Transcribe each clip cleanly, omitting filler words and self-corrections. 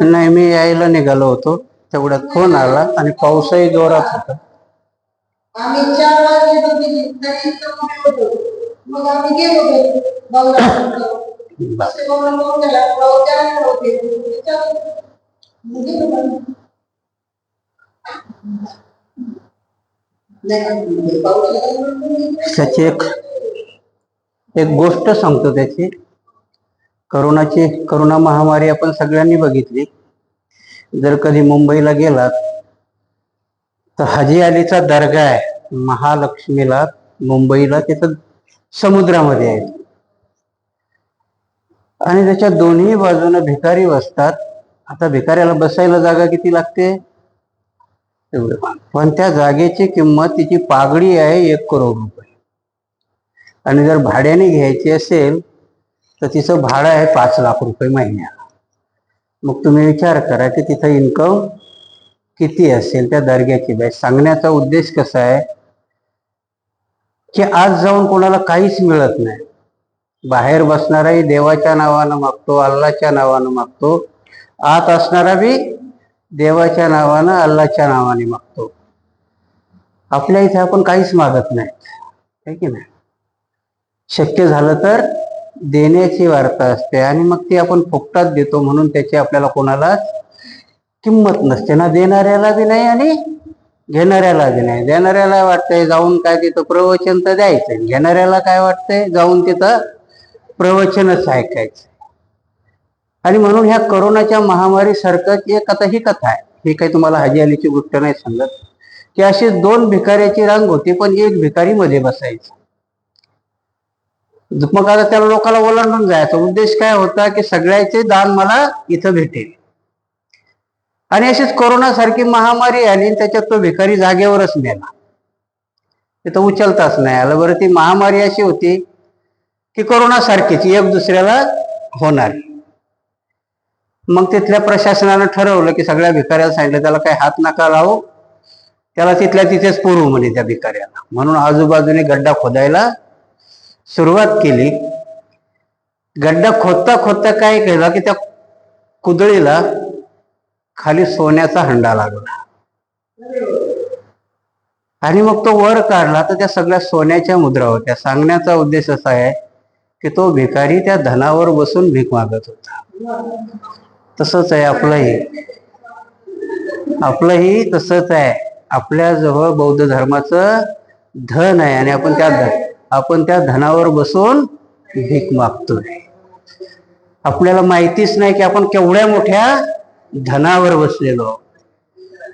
नाही, मी यायला निघालो होतो तेवढ्यात फोन आला आणि पाऊसही जोरात होता. आम्ही 4 वाजले होतो, मग आम्ही गेलो त्याची एक गोष्ट सांगतो. त्याची करोना महामारी आपण सगळ्यांनी बघितली. जर कधी मुंबईला गेलात तर हाजी अलीचा दर्गा आहे महालक्ष्मीला, मुंबईला, तिथं समुद्रामध्ये आहे आणि त्याच्या दोन्ही बाजूने भिकारी बसतात. आता भिकाऱ्याला बसायला जागा किती लागते एवढं, पण त्या जागेची किंमत, तिची पागडी आहे 1 करोड रुपये. आणि जर भाड्याने घ्यायची असेल तर तिचं भाडं आहे 5 लाख रुपये महिन्याला. मग तुम्ही विचार करा की तिथं इन्कम किती असेल त्या दर्ग्याची. सांगण्याचा उद्देश कसा आहे की आज जाऊन कोणाला काहीच मिळत नाही. बाहेर बसणाराही देवाच्या नावानं मागतो, अल्लाच्या नावानं मागतो. आत असणारा बी देवाच्या नावानं, अल्लाच्या नावाने मागतो. आपल्या इथे आपण काहीच मागत नाही, है की नाही. शक्य झालं तर देण्याची वार्ता असते आणि मग ती आपण फुकटात देतो, म्हणून त्याची आपल्याला कोणालाच किंमत नसते ना. देणाऱ्याला बी नाही आणि घेणाऱ्याला बी नाही. देणाऱ्याला वाटतंय जाऊन काय तिथं प्रवचन तर द्यायचं, घेणाऱ्याला काय वाटतंय जाऊन तिथं प्रवचनच ऐकायचं. आणि म्हणून ह्या करोनाच्या महामारी सारखंच एक आता ही कथा आहे. ही काही तुम्हाला हाजी अलीची गोष्ट नाही सांगत, की अशी 2 भिकाऱ्याची रांग होती, पण एक भिकारी मध्ये बसायचा. मग आता त्या लोकांना ओलांडून जायचा. उद्देश काय होता की सगळ्याचे दान मला इथं भेटेल. आणि अशीच कोरोना सारखी महामारी आली, त्याच्यात तो भिकारी जागेवरच मेला, तिथं उचलताच नाही आलं. बरं, ती महामारी अशी होती की कोरोना सारखीच एक दुसऱ्याला होणार. मग तिथल्या प्रशासनानं ठरवलं की सगळ्या भिकाऱ्याला सांगितलं त्याला काही हात नका लावू, त्याला तिथल्या तिथेच पुरू म्हणे त्या भिकाऱ्याला. म्हणून आजूबाजूने गड्डा खोदायला सुरुवात केली. गड्डा खोदता खोदता काय केलं की त्या कुदळीला खाली सोन्याचा हंडा लागला आणि मग तो वर काढला तर त्या सगळ्या सोन्याच्या मुद्रा होत्या. सांगण्याचा उद्देश असा आहे की तो भिकारी त्या धनावर बसून भीक मागत होता. तसंच आहे आपलंही तसंच आहे. आपल्याजवळ बौद्ध धर्माचं धन आहे आणि आपण त्या धनावर बसून भीक मागतोय. आपल्याला माहितीच नाही की आपण केवढ्या मोठ्या धनावर बसलेलो.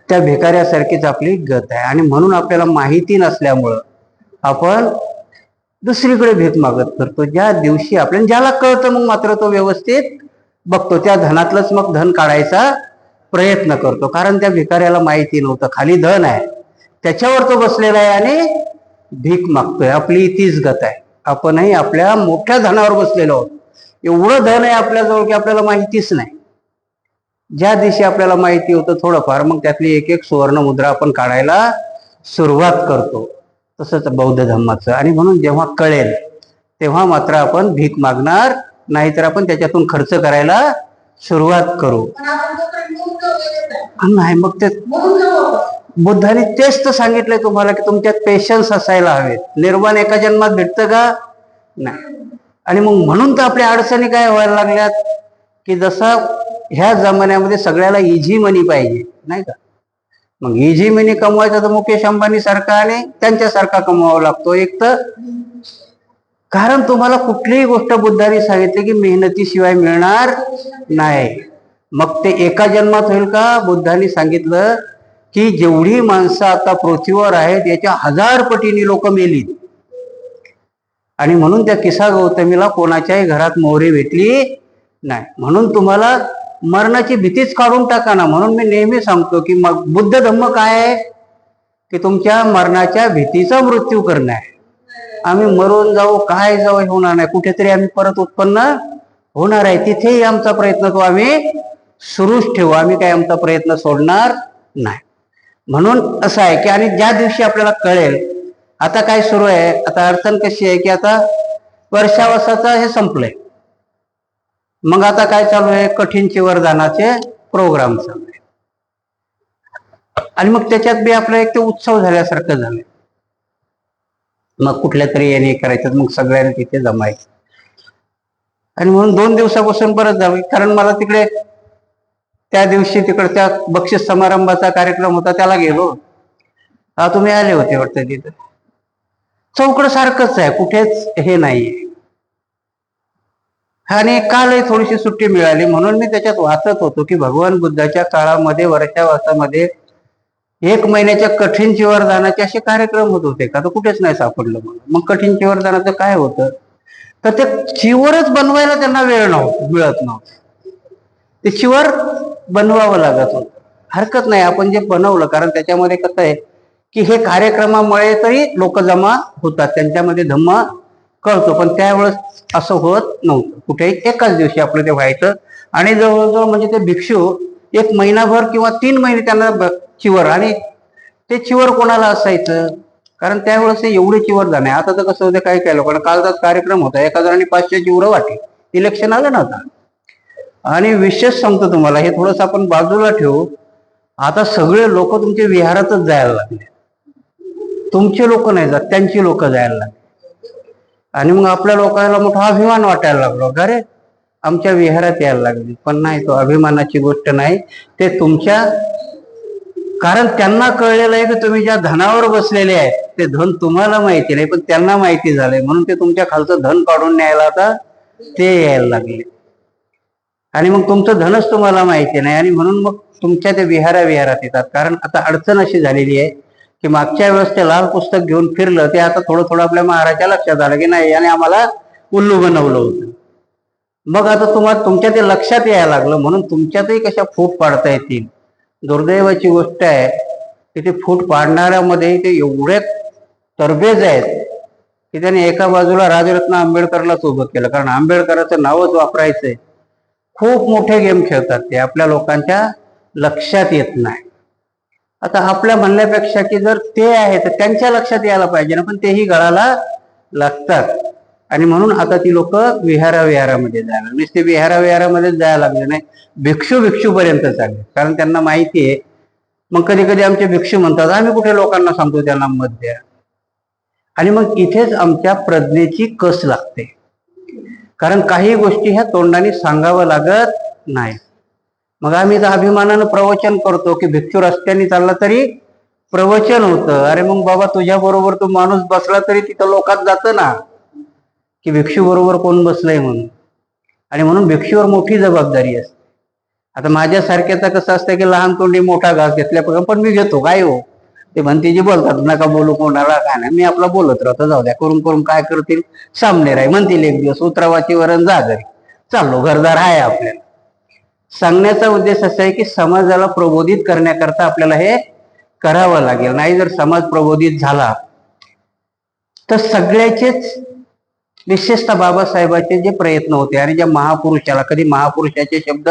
त्या भिकाऱ्यासारखीच आपली गत आहे. आणि म्हणून आपल्याला माहिती नसल्यामुळं आपण दुसरीकडे भीक मागत करतो. ज्या दिवशी आपल्याला ज्याला कळतं मग मात्र तो व्यवस्थित बघतो, त्या धनातलंच मग धन काढायचा प्रयत्न करतो. कारण त्या भिकाऱ्याला माहिती नव्हतं खाली धन आहे, त्याच्यावर तो बसलेला आहे आणि भीक मागतोय. आपली तीच गत आहे. आपणही आपल्या मोठ्या धनावर बसलेलो आहोत. एवढं धन आहे आपल्याजवळ की आपल्याला माहितीच नाही. ज्या दिवशी आपल्याला माहिती होतं थोडंफार, मग त्यातली एक एक सुवर्ण मुद्रा आपण काढायला सुरुवात करतो. तसंच बौद्ध धर्माचं. आणि म्हणून जेव्हा कळेल तेव्हा मात्र आपण भीक मागणार, नाहीतर आपण त्याच्यातून खर्च करायला सुरुवात करू. नाही, मग ते बुद्धाने तेच तर सांगितलंय तुम्हाला की तुमच्यात पेशन्स असायला हवेत. निर्वाण एका जन्मात भेटतं का? नाही. आणि मग म्हणून तर आपल्या अडचणी काय व्हायला लागल्यात की जसं ह्या जमान्यामध्ये सगळ्याला इझी मनी पाहिजे, नाही का. मग इझी मनी कमवायचा तर मुकेश अंबानी सारखा आणि त्यांच्यासारखा कमवावा लागतो. एक तर कारण तुम्हाला कुठलीही गोष्ट बुद्धाने सांगितली की मेहनतीशिवाय मिळणार नाही. मग ते एका जन्मात होईल का? बुद्धाने सांगितलं की जेवढी माणसं आता पृथ्वीवर आहेत याच्या 1000 पटीने लोक मेली. आणि म्हणून त्या किसा गौतमीला कोणाच्याही घरात मोहरी भेटली नाही. म्हणून तुम्हाला मरणाची भीतीच काढून टाका ना. म्हणून मी नेहमी सांगतो की मग बुद्ध धम्म काय आहे की तुमच्या मरणाच्या भीतीचा मृत्यू करणं आहे. आम्ही मरून जाऊ, काय जाऊ हे होणार नाही. कुठेतरी आम्ही परत उत्पन्न होणार आहे. तिथेही आमचा प्रयत्न तो आम्ही सुरूच ठेवू. आम्ही काय आमचा प्रयत्न सोडणार नाही. म्हणून असं आहे की आणि ज्या दिवशी आपल्याला कळेल आता काय सुरू आहे, आता अडचण कशी आहे की आता वर्षावसाचं हे संपलंय, मग आता काय चालू आहे, कठीणची वरदानाचे प्रोग्राम चालू आहे. आणि मग त्याच्यात बी आपला एक ते उत्सव झाल्यासारखं झालंय. मग कुठल्या तरी याने करायचं, मग सगळ्यांनी तिथे जमायचं. आणि म्हणून 2 दिवसापासून परत जावे, कारण मला तिकडे त्या दिवशी तिकडच्या बक्षीस समारंभाचा कार्यक्रम होता, त्याला गेलो. तुम्ही आले होते वाटतं तिथं. चौकड सारखंच आहे, कुठेच हे नाहीये. आणि कालही थोडीशी सुट्टी मिळाली म्हणून मी त्याच्यात वाचत होतो की भगवान बुद्धाच्या काळामध्ये वर्षावासामध्ये 1 महिन्याच्या कठीण चिवरदानाचे असे कार्यक्रम होत होते का, तर कुठेच नाही सापडलं मला. मग कठीण चिवरदानाचं काय होतं, तर ते चिवरच बनवायला त्यांना वेळ मिळत नव्हतं. ते चिवर बनवावं लागत होतं. हरकत नाही, आपण जे बनवलं, कारण त्याच्यामध्ये कसं आहे की हे कार्यक्रमामुळे तरी लोक जमा होतात, त्यांच्यामध्ये धम्म कळतो. पण त्यावेळेस असं होत नव्हतं, कुठेही एकाच दिवशी आपलं ते व्हायचं. आणि जवळजवळ म्हणजे ते भिक्षू 1 महिनाभर किंवा 3 महिने त्यांना चिवर, आणि ते चिवर कोणाला असायचं, कारण त्यावेळेस एवढे चिवर जाणे. आता तर कसं होतं, काही काही लोकांना कालचाच कार्यक्रम होता, एका जणांनी 500 चिवर वाटली, इलेक्शन आलं ना आता. आणि विशेष सांगतो तुम्हाला, हे थोडस आपण बाजूला ठेवू, आता सगळे लोक तुमचे विहारातच जायला लागले. तुमचे लोक नाही जात, त्यांची लोक जायला लागले. आणि मग आपल्या लोकांना मोठा अभिमान वाटायला लागलो, अरे आमच्या विहारात यायला लागली. पण नाही, तो अभिमानाची गोष्ट नाही, ते तुमच्या, कारण त्यांना कळलेलं आहे की तुम्ही ज्या धनावर बसलेले आहे ते धन तुम्हाला माहिती नाही, पण त्यांना माहिती झालंय, म्हणून ते तुमच्या खालचं धन काढून न्यायला आता ते यायला लागले. आणि मग तुमचं धनच तुम्हाला माहिती नाही, आणि म्हणून मग तुमच्या ते विहारात येतात. कारण आता अडचण अशी झालेली आहे की मागच्या वेळेस ते लाल पुस्तक घेऊन फिरलं, ते आता थोडं थोडं आपल्या महाराजच्या लक्षात आलं की नाही, याने आम्हाला उल्लू बनवलं होतं. मग आता तुमच्या ते लक्षात यायला लागलं, म्हणून तुमच्यातही कशा फूट पाडता येतील. दुर्दैवाची गोष्ट आहे की ते फूट पाडणाऱ्यामध्ये ते एवढे तरबेज आहेत की त्याने एका बाजूला राजरत्न आंबेडकरलाच उभं केलं, कारण आंबेडकरांचं नावच वापरायचंय. खूप मोठे गेम खेळतात ते, आपल्या लोकांच्या लक्षात येत नाही. आता आपल्या म्हणण्यापेक्षा की जर ते आहे तर त्यांच्या लक्षात यायला पाहिजे ना, पण तेही गळाला लागतात. आणि म्हणून आता ती लोक विहारामध्ये जायला, नुसते विहारामध्ये जायला लागले नाही, भिक्षू पर्यंत चालले, कारण त्यांना माहिती आहे. मग कधी कधी आमचे भिक्षू म्हणतात, आम्ही कुठे लोकांना सांगतो त्यांना मत द्या. आणि मग इथेच आमच्या प्रज्ञेची कस लागते, कारण काही गोष्टी ह्या तोंडाने सांगावं लागत नाही. मग आम्ही तर अभिमानानं प्रवचन करतो की भिक्षू रस्त्याने चालला तरी प्रवचन होतं. अरे मग बाबा, तुझ्या बरोबर तो माणूस बसला तरी तिथं लोकात जातं ना की भिक्षू बरोबर कोण बसलंय म्हणून. आणि म्हणून भिक्षूवर मोठी जबाबदारी असते. आता माझ्यासारख्याचा कसं असतं की लहान तोंडी मोठा घास घेतल्यापासून, पण मी घेतो, काय हो, ते म्हणते जे बोलतात नका बोलू कोणाला, काय नाही, मी आपला बोलत राहतो, जाऊ द्या, करून करून काय करतील, सामने राही म्हणतील एक दिवस, उतरावाची वरण जा घरी, चाललो, घरदार आहे आपल्याला. सांगण्याचा उद्देश असा आहे की समाजाला प्रबोधित करण्याकरता आपल्याला हे करावं लागेल. नाही जर समाज प्रबोधित झाला तर सगळ्याचेच, विशेषतः बाबासाहेबांचे जे प्रयत्न होते आणि ज्या महापुरुषाला, कधी महापुरुषाचे शब्द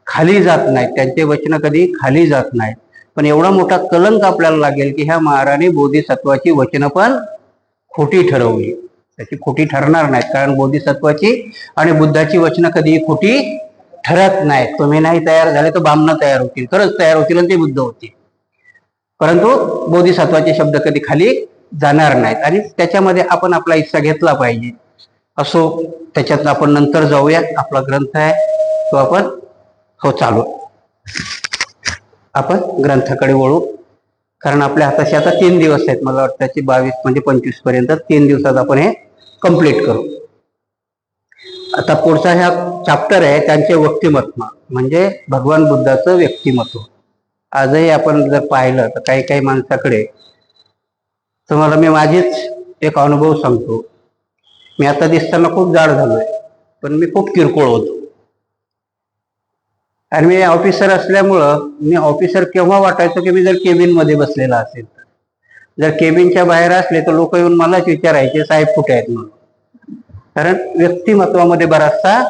खाली जात नाहीत, त्यांचे वचन कधी खाली जात नाहीत, पण एवढा मोठा कलंक आपल्याला लागेल की ह्या महाराणी बोधिसत्वाची वचनं पण खोटी ठरवली. त्याची खोटी ठरणार नाहीत, कारण बोधिसत्वाची आणि बुद्धाची वचनं कधीही खोटी ठरत नाहीत. तुम्ही नाही तयार झाले तर बामणं तयार होतील, खरंच तयार होतील आणि ते बुद्ध होतील, परंतु बोधिसत्वाचे शब्द कधी खाली जाणार नाहीत. आणि त्याच्यामध्ये आपण आपला हिस्सा घेतला पाहिजे. असो, त्याच्यात आपण नंतर जाऊया. आपला ग्रंथ आहे तो आपण चालू, आपण ग्रंथाकडे वळू, कारण आपल्या हाताशी आता 3 दिवस आहेत. मला वाटतं त्याची 22 म्हणजे 25 पर्यंत 3 दिवसात आपण हे कम्प्लीट करू. आता पुढचा ह्या चॅप्टर आहे त्यांचे व्यक्तिमत्व, म्हणजे भगवान बुद्धाचं व्यक्तिमत्व. आजही आपण जर पाहिलं तर काही काही माणसाकडे, तुम्हाला मी माझेच एक अनुभव सांगतो. मी आता दिसताना खूप जाड झालोय, पण मी खूप किरकोळ होतो. आणि मी ऑफिसर असल्यामुळं, मी ऑफिसर केव्हा वाटायचो की मी जर केबिन मध्ये बसलेला असेल तर, जर केबिनच्या बाहेर असले तर लोक येऊन मलाच विचारायचे साहेब कुठे आहेत म्हणून. कारण व्यक्तिमत्वामध्ये बराचसा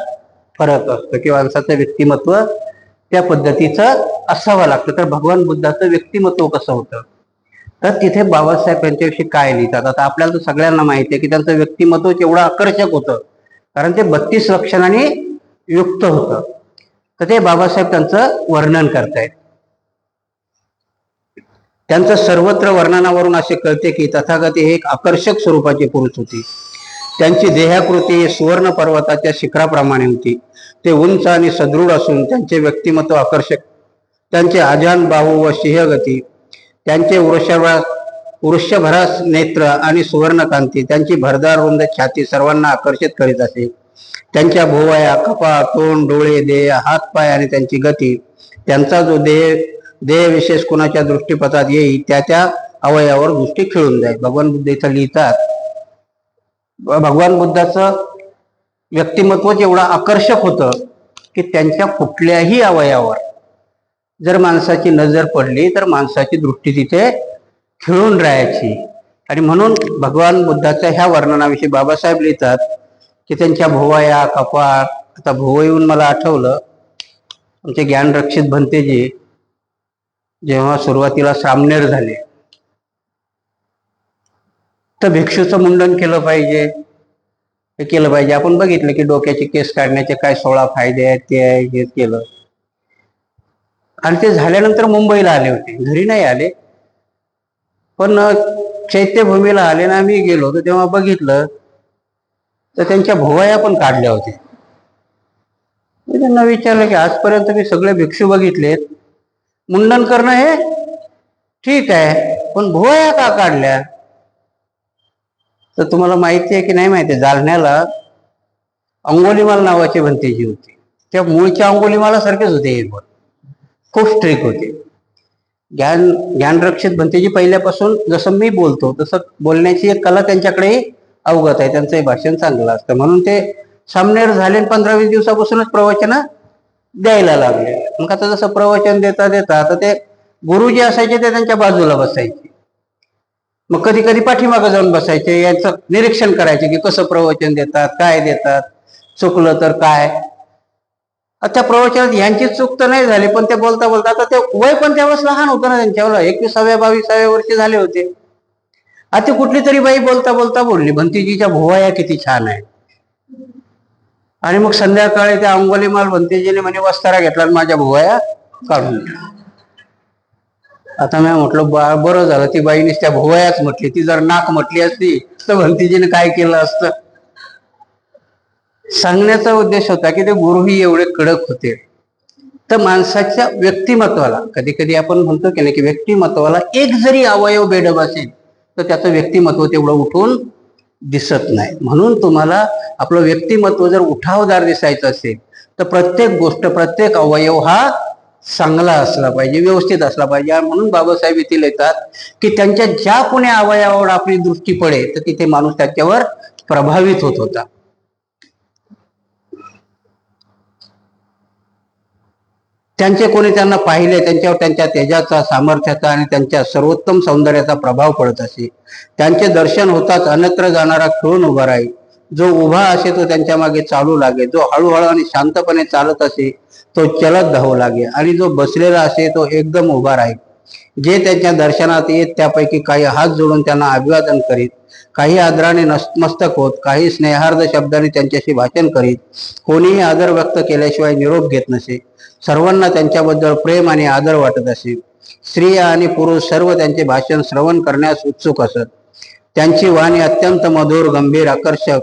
फरक असतो, की माणसाचं व्यक्तिमत्व त्या पद्धतीचं असावं लागतं. तर भगवान बुद्धाचं व्यक्तिमत्व कसं होतं, तर तिथे बाबासाहेब यांच्याविषयी काय लिहितात. आता आपल्याला तर सगळ्यांना माहिती आहे की त्यांचं व्यक्तिमत्व केवढं आकर्षक होतं, कारण ते 32 लक्षणांनी युक्त होतं. तर ते बाबासाहेब त्यांचं वर्णन करतायत. त्यांचं सर्वत्र वर्णनावरून असे कळते की तथागत हे एक आकर्षक स्वरूपाचे पुरुष होते. त्यांची देहाकृती सुवर्ण पर्वताच्या शिखराप्रमाणे होती. ते उंच आणि सदृढ असून त्यांचे व्यक्तिमत्व आकर्षक. त्यांचे आजान बाहू व सिंहगती, त्यांचे वृषभरास नेत्र आणि सुवर्णकांती, त्यांची भरदार रुंद छाती सर्वांना आकर्षित करीत असे. त्यांच्या भोवया, कपाळ, तोंड, डोळे, देह, हात पाय आणि त्यांची गती, त्यांचा जो देह विशेष कोणाच्या दृष्टीपथात येईल त्या त्या अवयवावर दृष्टी खिळून जाईल. भगवान बुद्ध इथं लिहितात, भगवान बुद्धाचं व्यक्तिमत्व एवढं आकर्षक होतं की त्यांच्या कुठल्याही अवयवावर जर माणसाची नजर पडली तर माणसाची दृष्टी तिथे खिळून राहायची. आणि म्हणून भगवान बुद्धाच्या ह्या वर्णनाविषयी बाबासाहेब लिहितात की त्यांच्या भोवया, कपाळ. आता भोवयून मला आठवलं, आमचे ज्ञानरक्षित भंतेजी जेव्हा सुरुवातीला सामनेर झाले तर भिक्षूचं मुंडन केलं पाहिजे, हे केलं पाहिजे. आपण बघितलं की डोक्याचे केस काढण्याचे काय 16 फायदे आहेत, ते आहे, हे केलं. आणि ते झाल्यानंतर मुंबईला आले होते, घरी नाही आले, पण चैत्यभूमीला आले ना. आम्ही गेलो होतो तेव्हा बघितलं तर त्यांच्या भोवया पण काढल्या होत्या. मी त्यांना विचारलं की आजपर्यंत मी सगळे भिक्षू बघितलेत, मुंडन करणं हे ठीक आहे, पण भोवया का काढल्या? तर तुम्हाला माहिती आहे की नाही माहिती, जालन्याला अंगोलीमाल नावाचे भंतेजी होते. त्या मूळच्या अंगोलीमाला सारखेच होते, एक खूप स्ट्रिक होते. ज्ञानरक्षित भंतेजी पहिल्यापासून जसं मी बोलतो तसं बोलण्याची एक कला त्यांच्याकडे अवगत आहे. त्यांचंही भाषण चांगलं असतं, म्हणून ते सामनेर झाले. 15-20 दिवसापासूनच प्रवचन द्यायला लागले. मग आता जसं प्रवचन देता देता आता ते गुरुजी असायचे ते त्यांच्या बाजूला बसायचे, मग कधी कधी पाठीमागं जाऊन बसायचे, यांचं निरीक्षण करायचे की कसं प्रवचन देतात, काय देतात, चुकलं तर काय. त्या प्रवचनात यांची चूक तर नाही झाली, पण ते बोलता बोलता, आता ते वय पण त्यावेळेस लहान होतं ना त्यांच्यावर, 21व्या-22व्या वर्षी झाले होते. आता कुठली तरी बाई बोलता बोलता बोलली, भंतेजीच्या भोवया किती छान आहे. आणि मग संध्याकाळी त्या अंगोलीमाल भंतेजीने म्हणे वस्तारा घेतला आणि माझ्या भोवया काढून दिला. आता मी म्हटलं बरं झालं ती बाईने त्या भोवयाच म्हटली, ती जर नाक म्हटली असती तर भंतेजीने काय केलं असतं. सांगण्याचा उद्देश होता की ते गुरुही एवढे कडक होते. तर माणसाच्या व्यक्तिमत्वाला, कधी कधी आपण म्हणतो की नाही की व्यक्तिमत्वाला एक जरी अवयव बेडब असेल तर त्याचं व्यक्तिमत्व तेवढं उठून दिसत नाही. म्हणून तुम्हाला आपलं व्यक्तिमत्व जर उठावदार दिसायचं असेल तर प्रत्येक गोष्ट, प्रत्येक अवयव हा चांगला असला पाहिजे, व्यवस्थित असला पाहिजे. म्हणून बाबासाहेब येथील येतात की त्यांच्या ज्या कोणी अवयवावर आपली दृष्टी पडे तर तिथे माणूस त्याच्यावर प्रभावित होत होता. त्यांचे कोणी त्यांना पाहिले, त्यांच्यावर त्यांच्या तेजाचा, सामर्थ्याचा आणि त्यांच्या सर्वोत्तम सौंदर्याचा प्रभाव पडत असे. त्यांचे दर्शन होताच अन्यत्र जाणारा खिळून उभा राहील. जो उभा असे तो त्यांच्या मागे चालू लागे. जो हळूहळू आणि शांतपणे चालत असे तो चलत धावू लागे. आणि जो बसलेला असे तो एकदम उभा राहील. जे त्यांच्या दर्शनात येत त्यापैकी काही हात जोडून त्यांना अभिवादन करीत, काही आदराने नतमस्तक होत, काही स्नेहार्द शब्दाने त्यांच्याशी भाषण करीत, कोणीही आदर व्यक्त केल्याशिवाय निरोप घेत नसे. सर्वांना त्यांच्याबद्दल प्रेम आणि आदर वाटत असे. स्त्रिया आणि पुरुष सर्व त्यांचे भाषण श्रवण करण्यास उत्सुक असत. त्यांची वाणी अत्यंत मधुर, गंभीर, आकर्षक,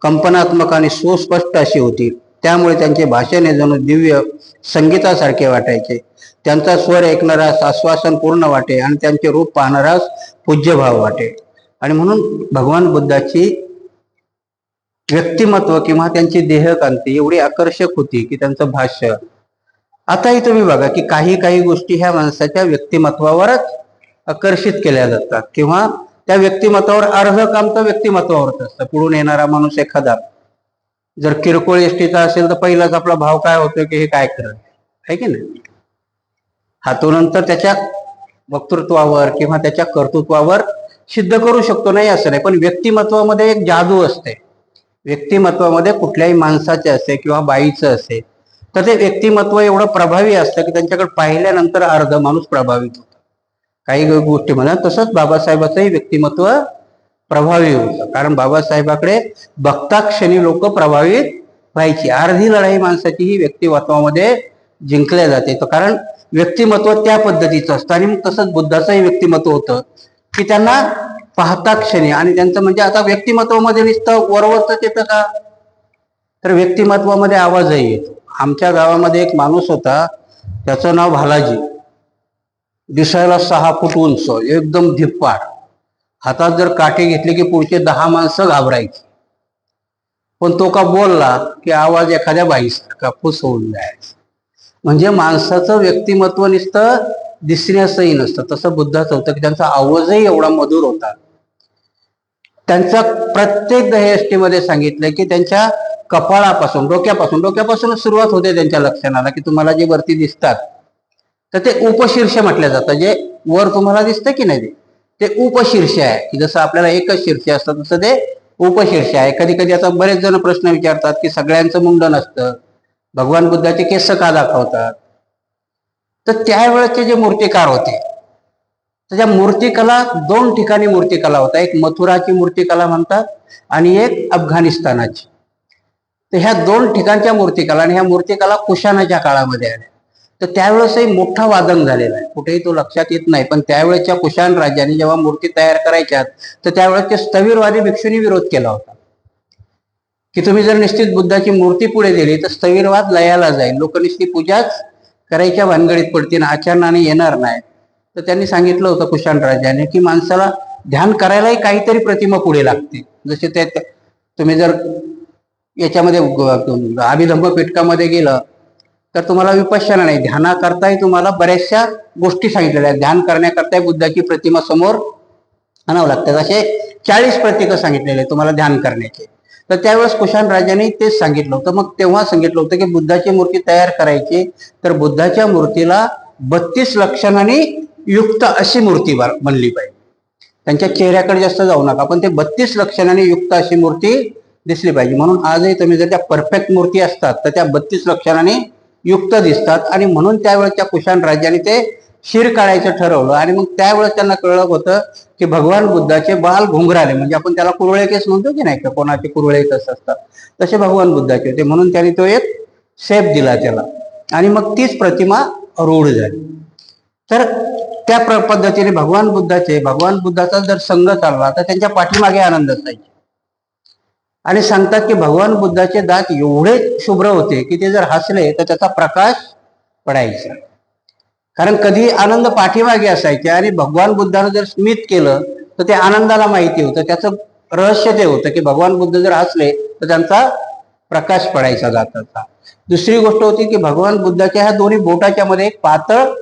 कंपनात्मक आणि सुस्पष्ट अशी होती. त्यामुळे त्यांचे भाषण हे जणू दिव्य संगीतासारखे वाटायचे. त्यांचा स्वर ऐकणाऱ्यास आश्वासन पूर्ण वाटे आणि त्यांचे रूप पाहणाऱ्यास पूज्यभाव वाटे. आणि म्हणून भगवान बुद्धाची व्यक्तिमत्व किंवा त्यांची देहकांती एवढी आकर्षक होती की त्यांचं भाष्य. आताही तुम्ही बघा की काही काही गोष्टी ह्या माणसाच्या व्यक्तिमत्वावरच आकर्षित केल्या जातात, किंवा त्या व्यक्तिमत्वावर अर्ध काम तर व्यक्तिमत्वावरच असतं. पुढून येणारा माणूस एखादा जर किरकोळ एष्टीचा असेल तर पहिलाच आपला भाव काय होतो की हे काय करत आहे की नाही. हातूनंतर त्याच्या वक्तृत्वावर किंवा त्याच्या कर्तृत्वावर सिद्ध करू शकतो, नाही असं नाही. पण व्यक्तिमत्वामध्ये एक जादू असते. व्यक्तिमत्वामध्ये कुठल्याही माणसाचे असते किंवा बाईचं असे तर ते व्यक्तिमत्व एवढं प्रभावी असतं की त्यांच्याकडे पाहिल्यानंतर अर्ध माणूस प्रभावित होतो. काही गोष्टी म्हणा. तसंच बाबासाहेबाचंही व्यक्तिमत्व प्रभावी होतं, कारण बाबासाहेबाकडे बघता क्षणी लोक प्रभावित व्हायची. अर्धी लढाई माणसाची ही व्यक्तिमत्वामध्ये जिंकल्या जाते. तर कारण व्यक्तिमत्व त्या पद्धतीचं असतं. आणि मग तसंच बुद्धाचंही व्यक्तिमत्व होतं की त्यांना पाहता क्षणी, आणि त्यांचं म्हणजे आता व्यक्तिमत्वामध्ये नुसतं वरवरच येतं का, तर व्यक्तिमत्वामध्ये आवाजही येतो. आमच्या गावामध्ये एक माणूस होता, त्याचं नाव भालाजी. दिसायला 6 फूट उंच, एकदम धिप्पाड. हातात जर काठी घेतली की पुढचे 10 माणसं घाबरायची. पण तो का बोलला की आवाज एखाद्या बाईसारखा फुस होऊन जायचा. म्हणजे माणसाचं व्यक्तिमत्व नुसतं दिसण्यासही नसतं. तसं बुद्धाचं होतं की त्यांचा आवाजही एवढा मधुर होता. त्यांचा प्रत्येक दहेष्टीमध्ये सांगितलंय की त्यांच्या कपाळापासून डोक्यापासून सुरुवात होते त्यांच्या लक्षणाला, की तुम्हाला जे वरती दिसतात तर ते उपशीर्ष म्हटलं जातं. जे वर तुम्हाला दिसतं की नाही ते उपशीर्ष आहे. की जसं आपल्याला एकच शीर्ष असतं तसं ते उपशीर्ष आहे. कधी कधी आता बरेच जण प्रश्न विचारतात की सगळ्यांचं मुंडन असतं, भगवान बुद्धाचे केस का दाखवतात. तर त्यावेळेचे जे मूर्तिकार होते त्याच्या मूर्तिकला 2 ठिकाणी मूर्तिकला होता. एक मथुराची मूर्तिकला म्हणतात आणि एक अफगाणिस्तानाची. तर ह्या 2 ठिकाणच्या मूर्तिकला, आणि ह्या मूर्तिकला कुशाणाच्या काळामध्ये आल्या. तर त्यावेळेसही मोठा वादंग झालेला आहे, कुठेही तो लक्षात येत नाही. पण त्यावेळेच्या कुशाण राज्याने जेव्हा मूर्ती तयार करायच्यात तर त्यावेळेस ते स्थविरवादी भिक्षूंनी विरोध केला होता की तुम्ही जर निश्चित बुद्धाची मूर्ती पुढे दिली तर स्थविरवाद लयाला जाईल, लोक निश्चित पूजाच करायच्या भानगडीत पडतील, आचरणाने येणार नाही. तर त्यांनी सांगितलं होतं कुशाण राज्याने की माणसाला ध्यान करायलाही काहीतरी प्रतिमा पुढे लागते. जसे ते तुम्ही जर याच्यामध्ये अभिधम्म पिटकामध्ये गेलं तर तुम्हाला विपश्यना नाही, ध्यानाकरताही तुम्हाला बऱ्याचशा गोष्टी सांगितलेल्या आहेत. ध्यान करण्याकरताही बुद्धाची प्रतिमा समोर आणावं लागतात. असे 40 प्रतीकं सांगितलेले तुम्हाला ध्यान करण्याचे. तर त्यावेळेस कुशाण राजाने तेच सांगितलं होतं. मग तेव्हा सांगितलं होतं की बुद्धाची मूर्ती तयार करायची तर बुद्धाच्या मूर्तीला 32 लक्षणांनी युक्त अशी मूर्ती बनली पाहिजे. त्यांच्या चेहऱ्याकडे जास्त जाऊ नका, पण ते 32 लक्षणांनी युक्त अशी मूर्ती दिसली पाहिजे. म्हणून आजही तुम्ही जर त्या परफेक्ट मूर्ती असतात तर त्या 32 लक्षणांनी युक्त दिसतात. आणि म्हणून त्यावेळेच्या कुशाण राज्याने ते शिर काढायचं ठरवलं. आणि मग त्यावेळेस त्यांना कळलं होतं की भगवान बुद्धाचे बाल घुंगराले, म्हणजे आपण त्याला कुरळे केस म्हणतो की नाही का, कोणाचे कुरळे केस असतात तसे भगवान बुद्धाचे होते. म्हणून त्यांनी तो एक शेप दिला त्याला, आणि मग तीच प्रतिमा रूढ झाली. तर त्या पद्धतीने भगवान बुद्धाचा जर संघ चालला तर त्यांच्या पाठीमागे आनंद असायचे. आणि सांगतात की भगवान बुद्धाचे दात एवढे शुभ्र होते की ते जर हसले तर त्याचा प्रकाश पडायचा. कारण कधी आनंद पाठीमागे असायचे, आणि भगवान बुद्धानं जर स्मित केलं तर ते आनंदाला माहिती होतं. त्याचं रहस्य ते होतं की भगवान बुद्ध जर हसले तर त्यांचा प्रकाश पडायचा दाताचा. दुसरी गोष्ट होती की भगवान बुद्धाच्या ह्या दोन्ही बोटाच्या मध्ये एक पातळ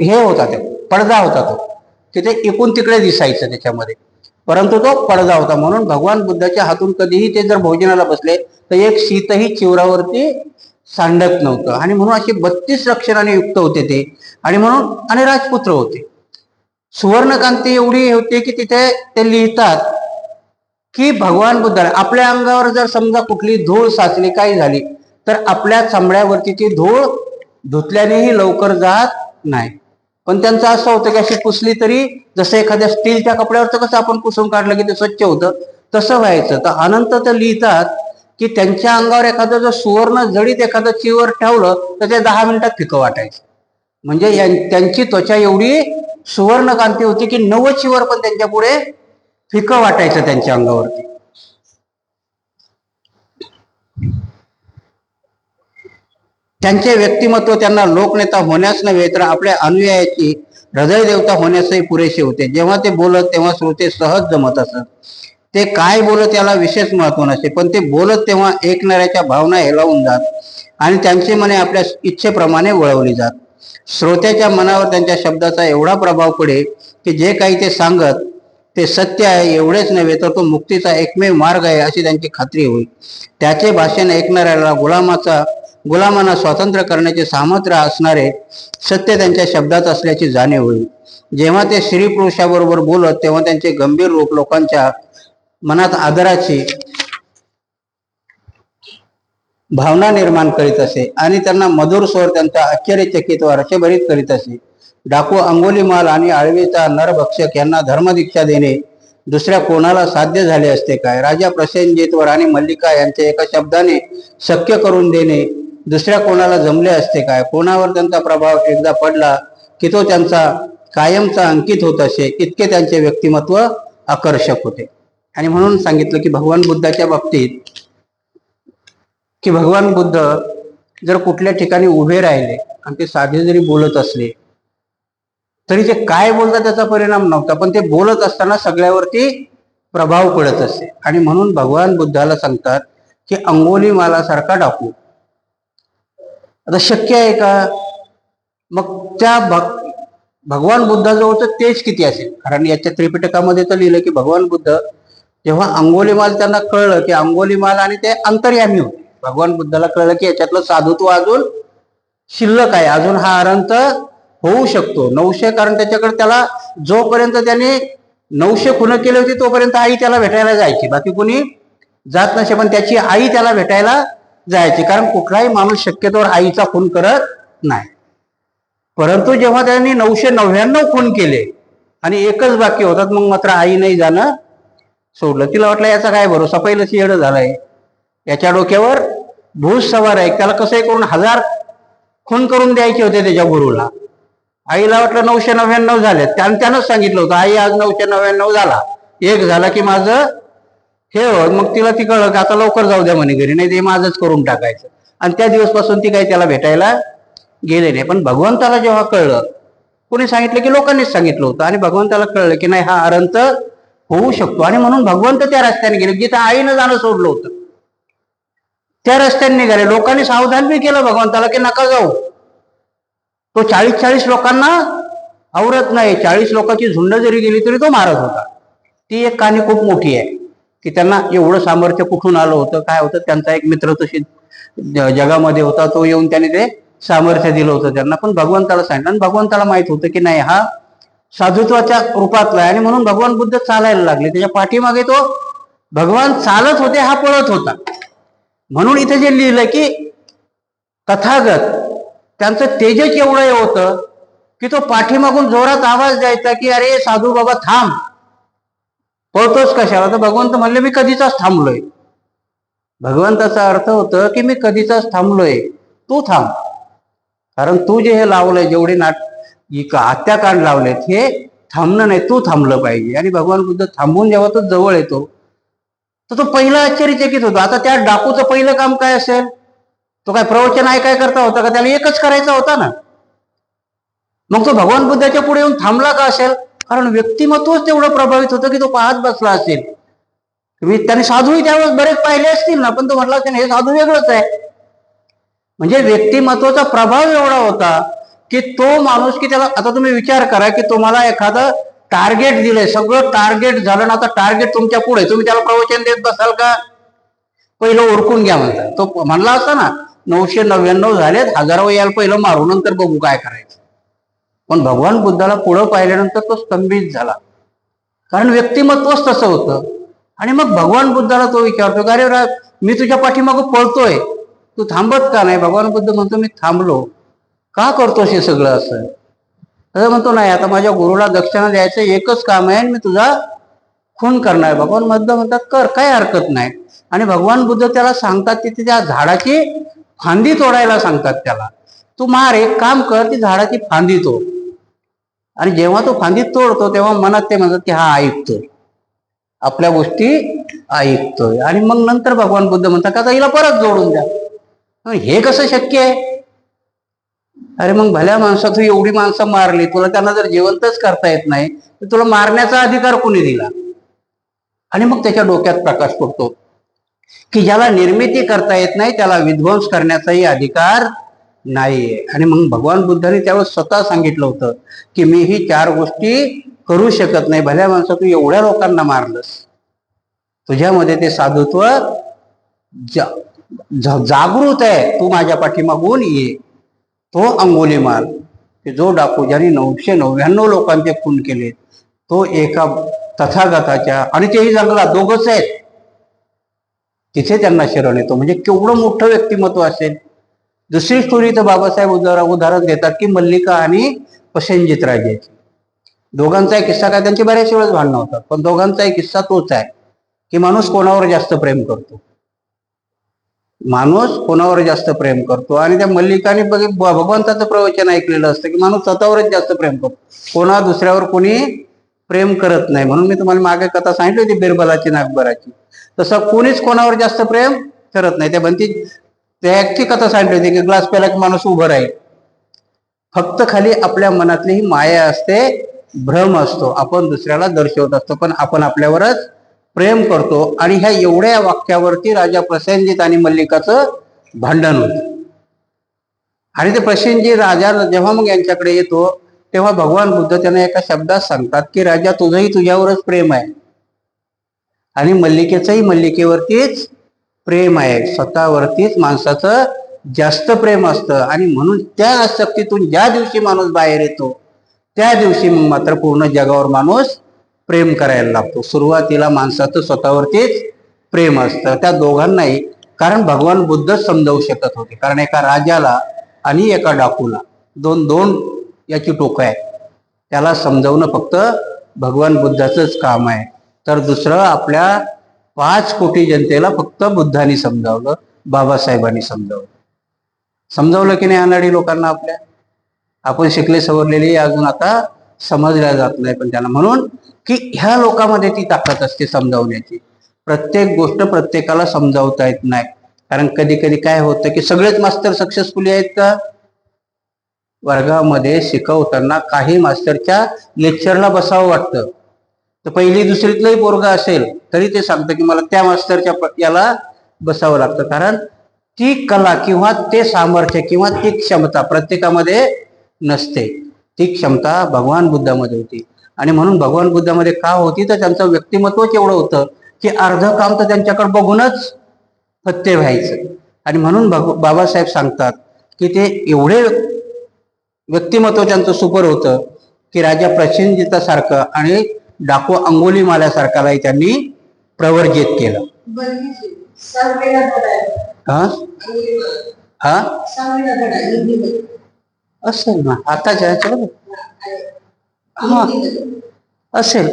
हे होता, ते पडदा होता, तो की ते एकूण तिकडे दिसायचं त्याच्यामध्ये, परंतु तो पडदा होता. म्हणून भगवान बुद्धाच्या हातून कधीही ते जर भोजनाला बसले तर एक शीतही चिवरावरती सांडत नव्हतं. आणि म्हणून अशी 32 लक्षणाने युक्त होते ते. आणि म्हणून आणि राजपुत्र होते. सुवर्णकांती एवढी होती की तिथे ते लिहितात की भगवान बुद्ध आपल्या अंगावर जर समजा कुठली धूळ साचली, काही झाली, तर आपल्या चामड्यावरती ती धूळ धुतल्यानेही लवकर जात नाही. पण त्यांचं असं होतं की अशी पुसली तरी जसं एखाद्या स्टीलच्या कपड्यावरचं कसं आपण पुसून काढलं की ते स्वच्छ होतं तसं व्हायचं. तर अनंत तर लिहितात की त्यांच्या अंगावर एखादं जर सुवर्ण जडीत एखादं चिवर ठेवलं तर ते 10 मिनिटात फिकं वाटायचं. म्हणजे त्यांची त्वचा एवढी सुवर्णकांती होती की 9 चिवर पण त्यांच्या पुढे फिकं वाटायचं त्यांच्या अंगावरती. त्यांचे व्यक्तिमत्व त्यांना लोकनेता होण्यास नव्हे तर आपल्या अनुयायाची हृदय देवता होण्यासही पुरेसे होते. जेव्हा ते बोलत तेव्हा श्रोते सहज जमत असत. ते काय बोलत याला विशेष महत्व नसे, पण ते बोलत तेव्हा ऐकणाऱ्याच्या भावना हेलावून जात आणि त्यांची मने आपल्या इच्छेप्रमाणे वळवली जात. श्रोत्याच्या मनावर त्यांच्या शब्दाचा एवढा प्रभाव पडे की जे काही ते सांगत ते सत्य आहे एवढेच नव्हे तर तो मुक्तीचा एकमेव मार्ग आहे अशी त्यांची खात्री होईल. त्याचे भाषण ऐकणाऱ्याला गुलामांना स्वातंत्र्य करण्याचे सामर्थ्य असणारे सत्य त्यांच्या शब्दात असल्याची जाणीव होईल. जेव्हा ते स्त्री पुरुषाबरोबर बोलत तेव्हा त्यांचे गंभीर रूप लोकांच्या मनात आदराची भावना निर्माण करीत असे आणि त्यांना मधुर स्वर त्यांचा आश्चर्यचकित व हर्षभरीत करीत असे. डाकू अंगुलीमाल आणि आळवीचा नरभक्षक यांना धर्मदीक्षा देणे दुसऱ्या कोणाला साध्य झाले असते काय? राजा प्रसेनजितवर आणि मल्लिका यांचे एका शब्दाने शक्य करून देणे दुसऱ्या कोणाला जमले असते काय? कोणावर त्यांचा प्रभाव एकदा पडला की तो त्यांचा कायमचा अंकित होत असे, इतके त्यांचे व्यक्तिमत्व आकर्षक होते. आणि म्हणून सांगितलं की भगवान बुद्धाच्या बाबतीत की भगवान बुद्ध जर कुठल्या ठिकाणी उभे राहिले आणि ते साधे जरी बोलत असले तरी ते काय बोलतात त्याचा परिणाम नव्हता, पण ते बोलत असताना सगळ्यावरती प्रभाव पडत असे. आणि म्हणून भगवान बुद्धाला सांगतात की अंगुलीमालासारखा डाकू. आता शक्य आहे का? मग त्या भगवान बुद्धाजवळ तर तेज किती असेल, कारण याच्या त्रिपिटकामध्ये तर लिहिलं की भगवान बुद्ध जेव्हा अंगुलीमाल त्यांना कळलं की अंगुलीमाल आणि ते अंतर्यामी होते, भगवान बुद्धाला कळलं की याच्यातलं साधुत्व अजून शिल्लक आहे, अजून हा अनंत होऊ शकतो. 900, कारण त्याच्याकडे त्याला जोपर्यंत त्याने 900 खुनं केली होती तोपर्यंत आई त्याला भेटायला जायची, बाकी कोणी जात नसे, पण त्याची आई त्याला भेटायला जायची, कारण कुठलाही माणूस शक्यतोवर आईचा खून करत नाही. परंतु जेव्हा त्यांनी 999 खून केले आणि एकच बाकी होतात, मग मात्र आई नाही जाणं सोडलं. तिला वाटलं याचा काय भरोसा, पहिलंच येडं झालंय, याच्या डोक्यावर भूत सवार आहे, त्याला कसंही करून 1000 खून करून द्यायचे होते त्याच्या गुरुला. आईला वाटलं 999 झाले, त्यानंच सांगितलं होतं आई आज 999 झाला, एक झाला की माझं हे हो. मग तिला ती कळलं की आता लवकर जाऊ द्या म्हणे घरी, नाही ते माझंच करून टाकायचं. आणि त्या दिवसपासून ती काही त्याला भेटायला गेले नाही. पण भगवंताला जेव्हा कळलं, कोणी सांगितलं की लोकांनीच सांगितलं होतं, आणि भगवंताला कळलं की नाही हा अनंत होऊ शकतो. आणि म्हणून भगवंत त्या रस्त्याने गेले जिथं आईनं जाणं सोडलं होतं, त्या रस्त्याने निघाले. लोकांनी सावधान बी केलं भगवंताला की नका जाऊ. तो 40 लोकांना आवरत नाही, 40 लोकांची झुंड जरी गेली तरी तो मारत होता. ती एक कहाणी खूप मोठी आहे की त्यांना एवढं सामर्थ्य कुठून आलं होतं, काय होतं. त्यांचा एक मित्र तशी जगामध्ये होता, तो येऊन त्याने ते सामर्थ्य दिलं होतं त्यांना. पण भगवंताला सांगितलं, आणि भगवंताला माहित होतं की नाही हा साधुत्वाच्या रूपातला आहे. आणि म्हणून भगवान बुद्ध चालायला लागले, त्याच्या पाठीमागे तो भगवान चालत होते, हा पळत होता. म्हणून इथे जे लिहिलं की तथागत त्यांचं तेजच एवढं होतं की तो पाठीमागून जोरात आवाज द्यायचा की अरे साधू बाबा थांब, पळतोच कशाला? तर भगवंत म्हणले मी कधीचाच थांबलोय. भगवंताचा अर्थ होतं की मी कधीचाच थांबलोय, तू थांब. कारण तू जे हे लावलंय, जेवढे हत्याकांड लावलेत, हे थांबणं नाही, तू थांबलं पाहिजे. आणि भगवान बुद्ध थांबून जेव्हा तो जवळ येतो तर तो पहिला आश्चर्यचकित होतो. आता त्या डाकूचं पहिलं काम काय असेल? तो काय प्रवचन ऐकाय करता होता का? त्याला एकच करायचा होता ना. मग तो भगवान बुद्धाच्या पुढे येऊन थांबला का असेल? कारण व्यक्तिमत्वच तेवढं प्रभावित होतं की तो पाहत बसला असेल. त्याने साधूही त्यावेळेस बरेच पाहिले असतील ना, पण तो म्हटला असेल हे साधू वेगळंच आहे. म्हणजे व्यक्तिमत्वाचा प्रभाव एवढा होता की तो माणूस की त्याला, आता तुम्ही विचार करा की तुम्हाला एखादं टार्गेट दिलंय, सगळं टार्गेट झालं ना, आता टार्गेट तुमच्या पुढे, तुम्ही त्याला प्रवचन देत बसाल का? पहिलं ओळखून घ्या म्हणतात. तो म्हणला असता ना 999 झालेत, 1000 यायला पहिलं मारू, नंतर बघू काय करायचं. पण भगवान बुद्धाला पुढं पाहिल्यानंतर तो स्तंभित झाला, कारण व्यक्तिमत्वच तसं होतं. आणि मग भगवान बुद्धाला तो विचारतो का अरे मी तुझ्या पाठीमागं पळतोय, तू थांबत का नाही? भगवान बुद्ध म्हणतो मी थांबलो. का करतोस हे सगळं असं? तर म्हणतो नाही, आता माझ्या गुरुला दक्षिणा द्यायचं एकच काम आहे, आणि मी तुझा खून करणार. भगवान बुद्ध म्हणतात कर, काय हरकत नाही. आणि भगवान बुद्ध त्याला सांगतात तिथे त्या झाडाची फांदी तोडायला सांगतात त्याला. तू मार, एक काम कर, ती झाडाची फांदी तोड. आणि जेव्हा तो फांदी तोडतो तेव्हा मनात ते म्हणतात की हा ऐकतोय, आपल्या गोष्टी ऐकतोय. आणि मग नंतर भगवान बुद्ध म्हणतात का हिला परत जोडून द्या. हे कसं शक्य आहे? अरे मग भल्या माणसात तू एवढी माणसं मारली, तुला त्यांना जर जिवंतच करता येत नाही तर तुला मारण्याचा अधिकार कोणी दिला? आणि मग त्याच्या डोक्यात प्रकाश पडतो की ज्याला निर्मिती करता येत नाही त्याला विध्वंस करण्याचाही अधिकार नाहीये. आणि मग भगवान बुद्धाने त्यावेळेस स्वतः सांगितलं होतं की मी ही 4 गोष्टी करू शकत नाही. भल्या माणसा तू एवढ्या लोकांना मारलंस, तुझ्यामध्ये ते साधुत्व जागृत आहे, तू माझ्या पाठीमागून ये. तो अंगुलीमाल, जो डाकू ज्याने 999 लोकांचे खून केले, तो एका तथागताच्या, आणि तेही जंगलात, दोघच आहेत, तिथे त्यांना शरण येतो. म्हणजे केवढं मोठं व्यक्तिमत्व असेल. दुसरी स्टोरी तर बाबासाहेब उदाहरण देतात की मल्लिका आणि प्रसेनजित राजाची. दोघांचाही किस्सा काय, त्यांची बऱ्याच वेळेस भांडणं होतात, पण दोघांचाही किस्सा तोच आहे की माणूस कोणावर जास्त प्रेम करतो. माणूस कोणावर जास्त प्रेम करतो. आणि त्या मल्लिकाने भगवंताचं प्रवचन ऐकलेलं असतं की माणूस स्वतःवरच जास्त प्रेम करतो, कोणा दुसऱ्यावर कोणी प्रेम करत नाही. म्हणून मी तुम्हाला मागे कथा सांगितली होती बिरबलाची आणि अकबराची. तसं कोणीच कोणावर जास्त प्रेम करत नाही. त्या बनती त्याची कथा सांगितली होती की ग्लास प्याला की माणूस उभं राहील. फक्त खाली आपल्या मनातली ही माया असते, भ्रम असतो, आपण दुसऱ्याला दर्शवत असतो, पण आपण आपल्यावरच प्रेम करतो. आणि ह्या एवढ्या वाक्यावरती राजा प्रसेनजित आणि मल्लिकाचं भांडण होतं. आणि ते प्रसेनजित राजा जेव्हा मग यांच्याकडे येतो तेव्हा भगवान बुद्ध त्यांना एका शब्दात सांगतात की राजा, तुझंही तुझ्यावरच प्रेम आहे आणि मल्लिकेचंही मल्लिकेवरतीच प्रेम आहे. स्वतःवरतीच माणसाचं जास्त प्रेम असतं. आणि म्हणून त्या आसक्तीतून ज्या दिवशी माणूस बाहेर येतो त्या दिवशी मग मात्र पूर्ण जगावर माणूस प्रेम करायला लागतो. सुरुवातीला माणसाचं स्वतःवरतीच प्रेम असतं, त्या दोघांनाही. कारण भगवान बुद्धच समजावू शकत होते. कारण एका राजाला आणि एका डाकूला दोन दोन याची टोकं आहे, त्याला समजावणं फक्त भगवान बुद्धाचंच काम आहे. तर दुसरं आपल्या 5 कोटी जनतेला फक्त बुद्धांनी समजावलं, बाबासाहेबांनी समजावलं की नाही अनाडी लोकांना आपल्या. आपण शिकले सवरलेली अजून आता समजल्या जात नाही पण त्यांना. म्हणून की ह्या लोकांमध्ये ती ताकद असते समजावण्याची. प्रत्येक गोष्ट प्रत्येकाला समजावता येत नाही. कारण कधी कधी काय होतं की सगळेच मास्टर सक्सेसफुली आहेत का? वर्गामध्ये शिकवताना काही मास्टरच्या लेक्चरला बसावं वाटतं, तर पहिली दुसरीतलंही पोरगा असेल तरी ते सांगतं की मला त्या मास्टरच्या याला बसावं लागतं. कारण ती कला किंवा ते सामर्थ्य किंवा ती क्षमता प्रत्येकामध्ये नसते. ती क्षमता भगवान बुद्धामध्ये होती. आणि म्हणून भगवान बुद्धामध्ये का होती, तर त्यांचं व्यक्तिमत्वच एवढं होतं की अर्ध काम तर त्यांच्याकडे बघूनच फत्ते व्हायचं. आणि म्हणून बाबासाहेब सांगतात की ते एवढे व्यक्तिमत्व त्यांचं सुपर होतं की राजा प्रसेनजितासारखं आणि डाकू अंगोली माल्यासारखालाही त्यांनी प्रवर्जित केलं. हा हा असेल ना आता हा असेल.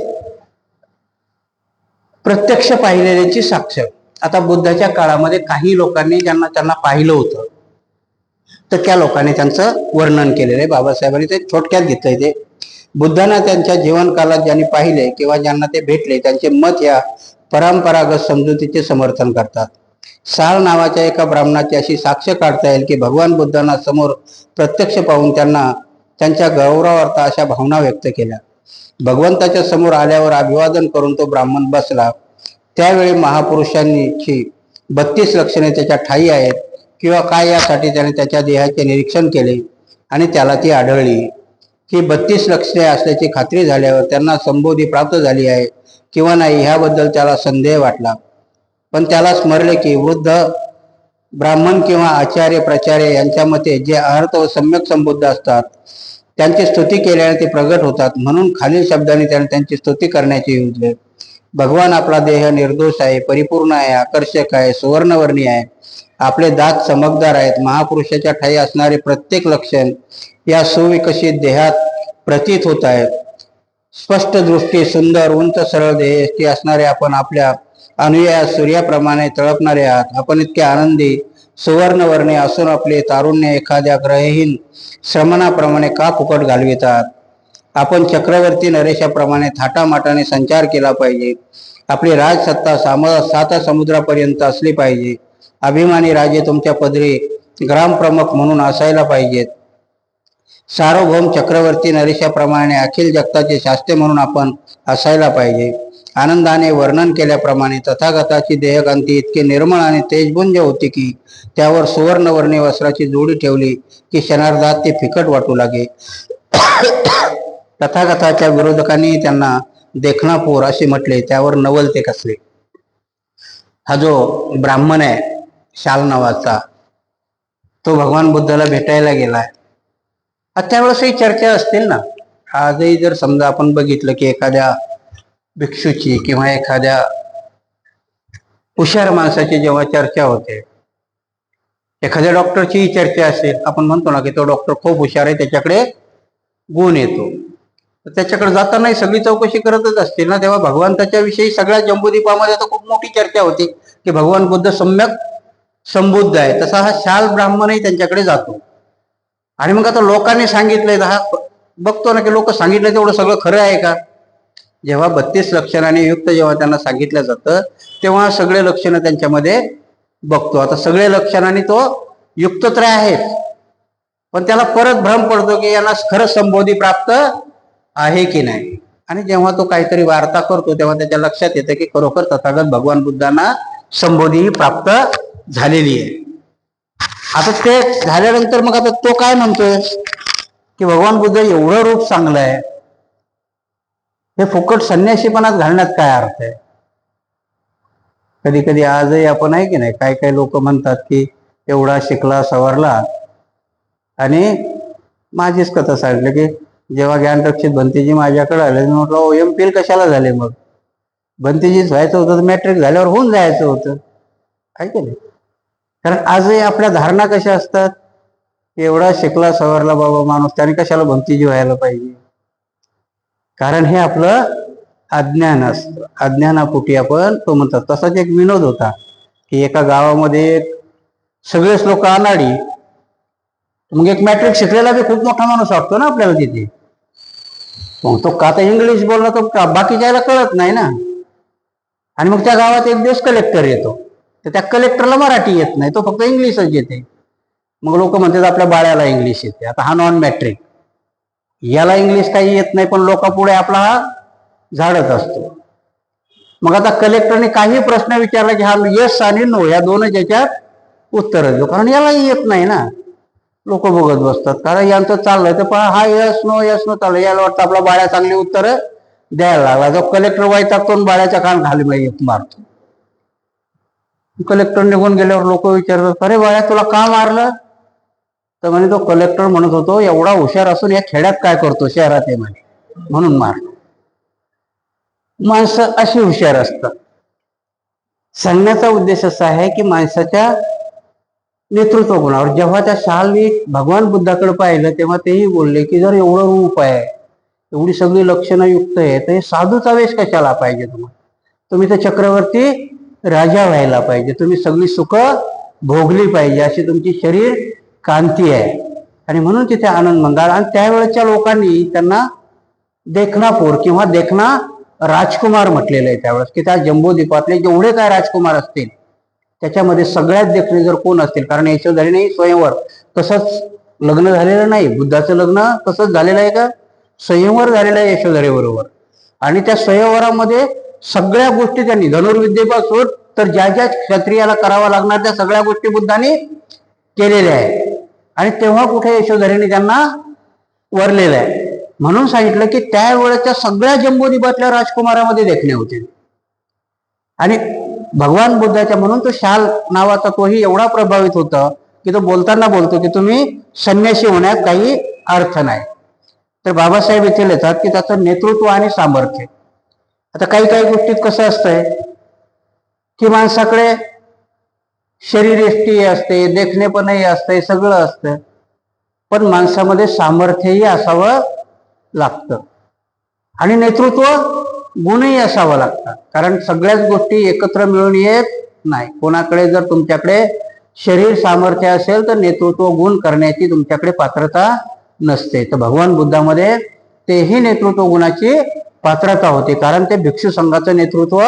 प्रत्यक्ष पाहिलेल्याची साक्ष. आता बुद्धाच्या काळामध्ये काही लोकांनी ज्यांना त्यांना पाहिलं होतं तर त्या लोकांनी त्यांचं वर्णन केलेलं आहे. बाबासाहेबांनी ते थोडक्यात घेतलंय. ते बुद्धांना त्यांच्या जीवनकालात ज्यांनी पाहिले किंवा ज्यांना ते भेटले त्यांचे मत या परंपरागत समजुतीचे समर्थन करतात. साल नावाच्या एका ब्राह्मणाची अशी साक्ष काढता येईल की भगवान बुद्धांना समोर प्रत्यक्ष पाहून त्यांना त्यांच्या गौरवार्थ अशा भावना व्यक्त केल्या. भगवंताच्या समोर आल्यावर अभिवादन करून तो ब्राह्मण बसला. त्यावेळी महापुरुषांची 32 लक्षणे त्याच्या ठायी आहेत किंवा काय यासाठी त्याने त्याच्या देहाचे निरीक्षण केले आणि त्याला ती आढळली की 32 लक्षणे असल्याची खात्री झाल्यावर त्यांना संबोधी प्राप्त झाली आहे किंवा नाही ह्याबद्दल त्याला संदेह वाटला. पण त्याला स्मरले की वृद्ध ब्राह्मण किंवा आचार्य प्राचार्य यांच्या मते जे अर्थ व सम्यक संबुद्ध असतात त्यांची स्तुती केल्याने ते प्रगट होतात. म्हणून खालील शब्दांनी त्याने त्यांची स्तुती करण्याचे योजले. भगवान आपला देह निर्दोष आहे, परिपूर्ण आहे, आकर्षक आहे, सुवर्णवर्णी आहे, आपले दात चमकदार आहेत. महापुरुषाच्या ठायी असणारे प्रत्येक लक्षण या सुविकसित देहात प्रतीत होत आहेत. स्पष्ट दृष्टी, सुंदर उंच सरळ देह असणारे आपण आपल्या अनुयायात सूर्याप्रमाणे तळपणारे आहात. आपण इतके आनंदी सुवर्णवर्णे असून आपले तारुण्य एखाद्या ग्रहहीन श्रमणाप्रमाणे का फुकट घालवितात? आपण चक्रवर्ती नरेशाप्रमाणे थाटामाटाने संचार केला पाहिजे. आपली राजसत्ता 7 समुद्रापर्यंत असली पाहिजे. अभिमानी राजे तुमच्या पदरी ग्रामप्रमुख म्हणून असायला पाहिजेत. सार्वभौम चक्रवर्ती नरेशाप्रमाणे अखिल जगताचे शास्त्रे म्हणून आपण असायला पाहिजे. आनंदाने वर्णन केल्याप्रमाणे तथागताची देहकांती इतकी निर्मळ आणि तेजपुंज होती की त्यावर सुवर्णवर्णी वस्त्राची जोडी ठेवली की क्षणार्धात ते फिकट वाटू लागे. तथागताच्या विरोधकांनी त्यांना देखणापूर असे म्हटले, त्यावर नवल ते कसले. हा जो ब्राह्मण आहे शाल नावाचा, तो भगवान बुद्धाला भेटायला गेलाय. त्यावेळेसही चर्चा असतील ना. आजही जर समजा आपण बघितलं की एखाद्या भिक्षूची किंवा एखाद्या हुशार माणसाची जेव्हा चर्चा होते, एखाद्या डॉक्टरचीही चर्चा असेल, आपण म्हणतो ना की तो डॉक्टर खूप हुशार आहे, त्याच्याकडे गुण येतो. तर त्याच्याकडे जातानाही सगळी चौकशी करतच असते ना, तेव्हा भगवंताच्या विषयी सगळ्या जम्बूद्वीपामध्ये तर खूप मोठी चर्चा होती की भगवान बुद्ध सम्यक संबुद्ध आहे. तसा हा शाल ब्राह्मणही त्यांच्याकडे जातो. आणि मग आता लोकांनी सांगितलंय, हा बघतो ना की लोक सांगितलं तेवढं सगळं खरं आहे का? जेव्हा 32 लक्षणाने युक्त जेव्हा त्यांना सांगितलं जातं तेव्हा सगळे लक्षणं त्यांच्यामध्ये बघतो. आता सगळे लक्षणाने तो युक्त तर आहेच, पण त्याला परत भ्रम पडतो की यांना खरं संबोधी प्राप्त आहे की नाही. आणि जेव्हा तो काहीतरी वार्ता करतो तेव्हा त्याच्या लक्षात येतं की खरोखर तथागत भगवान बुद्धांना संबोधी प्राप्त झालेली आहे. आता ते झाल्यानंतर मग आता तो काय म्हणतोय की भगवान बुद्ध एवढं रूप चांगलं आहे, हे फुकट संन्यासीपणात घालण्यात काय अर्थ आहे? कधी कधी आजही आपण आहे की नाही, काही काही लोक म्हणतात की एवढा शिकला सवरला. आणि माझीच कथा सांगितलं की जेव्हा ज्ञानरक्षित भंतेजी माझ्याकडे आले, मी म्हटलं ओ एम.फिल कशाला झाले? मग भंतेजीच व्हायचं होतं तर मॅट्रिक झाल्यावर होऊन जायचं होतं, काय की नाही? कारण आजही आपल्या धारणा कशा असतात, एवढा शिकला सवरला बाबा माणूस, त्याने कशाला भंतेजी व्हायला पाहिजे? कारण हे आपलं अज्ञान असतं. अज्ञानापोटी आपण तो म्हणतात. तसाच एक विनोद होता की एका गावामध्ये सगळेच लोक अनाडी, मग एक मॅट्रिक शिकलेला बी खूप मोठा माणूस वाटतो ना आपल्याला तिथे. मग तो का तर इंग्लिश बोलला तर बाकीच्याला कळत नाही ना. आणि मग त्या गावात एक दिवस कलेक्टर येतो, तर त्या कलेक्टरला मराठी येत नाही, तो फक्त इंग्लिशच येते. मग लोक म्हणतात आपल्या बाळ्याला इंग्लिश येते. आता हा नॉन मॅट्रिक, याला इंग्लिश काही येत नाही, पण लोकांपुढे आपला हा झाडत असतो. मग आता कलेक्टरने काही प्रश्न विचारला की हा येस आणि नो या दोनच याच्यात उत्तर देऊ, कारण यालाही येत नाही ना. लोक बघत बसतात, कारण यांचं चाललंय तर हा यस नो चाललंय. याला वाटतं आपला बाळ्या चांगली उत्तर द्यायला लागला. जो कलेक्टर वैतागतो बाळ्याच्या कान खाली मारतो. कलेक्टर निघून गेल्यावर लोक विचारतात, अरे बाळ्या तुला का मारलं? तर म्हणे तो कलेक्टर म्हणत होतो एवढा हुशार असून या खेड्यात काय करतो, शहरात आहे म्हणे, म्हणून मारलं. माणसं अशी हुशार असतात. सांगण्याचा उद्देश असा आहे की माणसाच्या नेतृत्व गुणावर, जेव्हा त्या शालनी भगवान बुद्धाकडे पाहिलं तेव्हा तेही बोलले की जर एवढं रूप आहे, एवढी सगळी लक्षणं युक्त आहे, तर हे साधूचा वेश कशाला पाहिजे तुम्हाला? तुम्ही तर चक्रवर्ती राजा व्हायला पाहिजे, तुम्ही सगळी सुख भोगली पाहिजे, अशी तुमची शरीर कांती आहे. आणि म्हणून तिथे आनंद मंगाल. आणि त्यावेळेच्या लोकांनी त्यांना देखनापूर किंवा देखना राजकुमार म्हटलेलं आहे त्यावेळेस, की त्या जम्बूद्वीपातले जेवढे काय राजकुमार असतील त्याच्यामध्ये सगळ्यात देखणे जर कोण असतील, कारण यशोधरीने स्वयंवर, तसंच लग्न झालेलं नाही, बुद्धाचं लग्न तसंच झालेलं आहे का? स्वयंवर झालेलं आहे यशोधरेबरोबर. आणि त्या स्वयंवरामध्ये सगळ्या गोष्टी त्यांनी, धनुर्विद्येपासून तर ज्या ज्या क्षत्रियाला करावा लागणार त्या सगळ्या गोष्टी बुद्धांनी केलेल्या आहेत. आणि तेव्हा कुठे यशोधरीने त्यांना वरलेलं आहे. म्हणून सांगितलं की त्यावेळेच्या सगळ्या जम्बूद्वीपातल्या राजकुमारामध्ये देखणे होते. आणि भगवान बुद्धाच्या, म्हणून तो शाल नावाचा तोही एवढा प्रभावित होता की तो बोलताना बोलतो की तुम्ही संन्यासी होण्यात काही अर्थ नाही. तर बाबासाहेब इथे लिहितात की त्याचं नेतृत्व आणि सामर्थ्य. आता काही काही गोष्टीत कसं असतंय की माणसाकडे शरीरयष्टी असते, देखणेपणही असते, सगळं असतं, पण माणसामध्ये सामर्थ्यही असावं लागतं आणि नेतृत्व गुणही असावं लागतं. कारण सगळ्याच गोष्टी एकत्र मिळून येत नाही. कोणाकडे जर तुमच्याकडे शरीर सामर्थ्य असेल तर नेतृत्व गुण करण्याची तुमच्याकडे पात्रता नसते. तर भगवान बुद्धामध्ये तेही नेतृत्व गुणाची पात्रता होती, कारण ते भिक्षू संघाचं नेतृत्व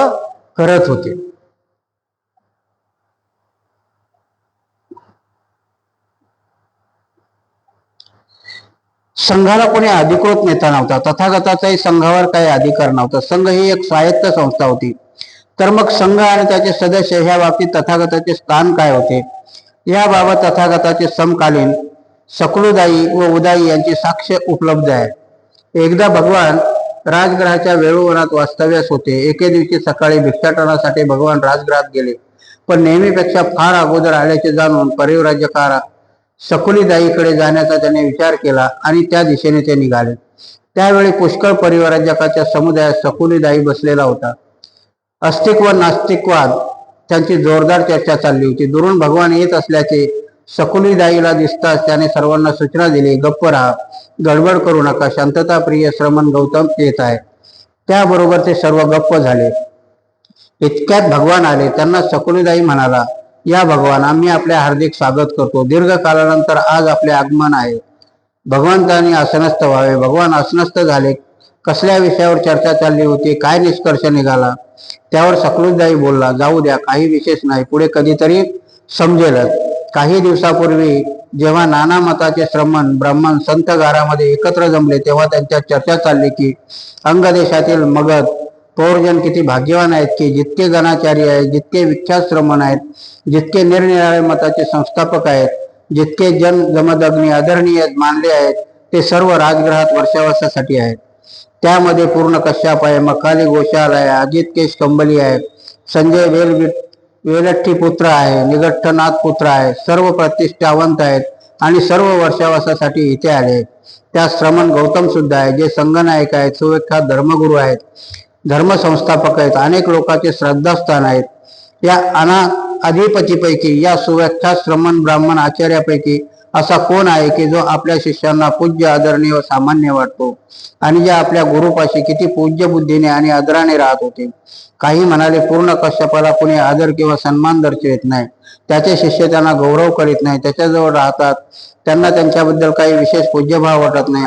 करत होते. संघाला कोणी अधिकृत नेता नव्हता, तथागताचाही संघावर काही अधिकार नव्हता. संघ ही एक स्वायत्त संस्था होती. तर मग संघ आणि त्याचे सदस्य ह्या बाबतीत तथागताचे स्थान काय होते, याबाबत तथागताचे समकालीन सकलुदाई व उदाई यांची साक्ष उपलब्ध आहे. एकदा भगवान राजगृहाच्या वेळूवनात वास्तव्यास होते. एके दिवशी सकाळी भिक्षाटनासाठी भगवान राजगृहात गेले, पण नेहमीपेक्षा फार अगोदर आल्याचे जाणून परिव्राजकाला सकुलीदाईकडे जाण्याचा त्याने विचार केला आणि त्या दिशेने ते निघाले. त्यावेळी पुष्कळ परिव्राजकाच्या समुदायात सकुलीदाई बसलेला होता. अस्तिक व नास्तिकवाद त्यांची जोरदार चर्चा चालली होती. दुरून भगवान येत असल्याचे सकुली दाईला दिसताच त्याने सर्वांना सूचना दिली, गप्प राहा, गडबड करू नका, शांतता प्रिय श्रमण गौतम येत आहे. त्याबरोबर ते सर्व गप्प झाले. इतक्यात भगवान आले. त्यांना सकुलीदाई म्हणाला, या भगवान, आम्ही आपले हार्दिक स्वागत करतो. दीर्घ कालानंतर आज आपले आगमन आहे. भगवंतांनी आसनस्थ व्हावे. भगवान आसनस्थ झाले. कसल्या विषयावर चर्चा चालली होती, काय निष्कर्ष निघाला? त्यावर सकुलीदाई बोलला, जाऊ द्या, काही विशेष नाही, पुढे कधीतरी समजेलच. काही दिवसापूर्वी जेव्हा नाना मताचे श्रमण ब्राह्मण संत गारामध्ये एकत्र जमले तेव्हा त्यांच्यात चर्चा चालली की अंगदेशातील मगध पौरजन किती भाग्यवान आहेत की जितके गणाचारी आहेत, जितके विख्यात श्रमण आहेत, जितके निरनिराळे मताचे संस्थापक आहेत, जितके जन जमदग्नी आदरणीय मानले आहेत, ते सर्व राजगृहात वर्षावासासाठी आहेत. त्यामध्ये पूर्ण कश्यप आहे, मखाली गोशाल आहे, अजित केश कंबली आहे, संजय वेलठ्ठी पुत्र आहे, निगठ्ठनाथ पुत्र आहे, सर्व प्रतिष्ठावंत आहेत आणि सर्व वर्षावासासाठी इथे आले. त्या श्रमण गौतम सुद्धा आहे, जे संगनायक आहेत, सुविख्यात धर्मगुरू आहेत, धर्मसंस्थापक आहेत, अनेक लोकांचे श्रद्धास्थान आहेत. या अधिपतीपैकी, या सुव्याख्यात श्रमण ब्राह्मण आचार्यापैकी असा कोण आहे की जो आपल्या शिष्यांना पूज्य, आदरणीय व सामान्य वाटतो आणि जे आपल्या गुरुपाशी किती पूज्य बुद्धीने आणि आदराने राहत होते? काही म्हणाले, पूर्ण कश्यपाला कुणी आदर किंवा सन्मान दर्शवित नाही, त्याचे शिष्य त्यांना गौरव करीत नाही, त्याच्याजवळ राहतात, त्यांना त्यांच्याबद्दल काही विशेष पूज्यभाव वाटत नाही.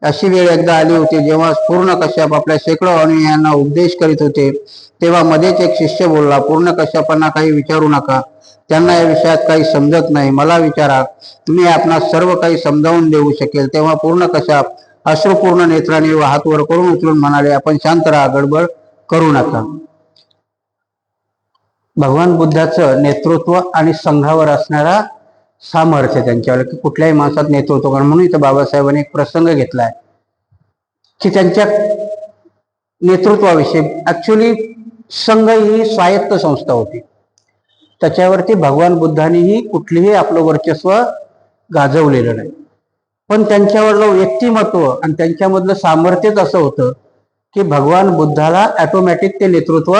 अशी वेळ एकदा आली होती जेव्हा पूर्ण कश्यप आपल्या शेकडो अनुयायांना उपदेश करीत होते. तेव्हा मध्येच एक शिष्य बोलला, पूर्ण कश्यपांना काही विचारू नका, त्यांना या विषयात काही समजत नाही, मला विचारा, मी आपणास सर्व काही समजावून देऊ शकेल. तेव्हा पूर्ण कश्यप अश्रुपूर्ण नेत्राने व हात वर करून उचलून म्हणाले, आपण शांत राहा, गडबड करू नका. भगवान बुद्धाचं नेतृत्व आणि संघावर असणारा सामर्थ्य त्यांच्यावर, की कुठल्याही माणसात नेतृत्व करणं. म्हणून इथं बाबासाहेबांनी एक प्रसंग घेतलाय की त्यांच्या नेतृत्वाविषयी. ऍक्च्युली संघ ही स्वायत्त संस्था होती, त्याच्यावरती भगवान बुद्धांनीही कुठलीही आपलं वर्चस्व गाजवलेलं नाही. पण त्यांच्यावरलं व्यक्तिमत्व आणि त्यांच्यामधलं सामर्थ्यच असं होतं की भगवान बुद्धाला ऑटोमॅटिक ते नेतृत्व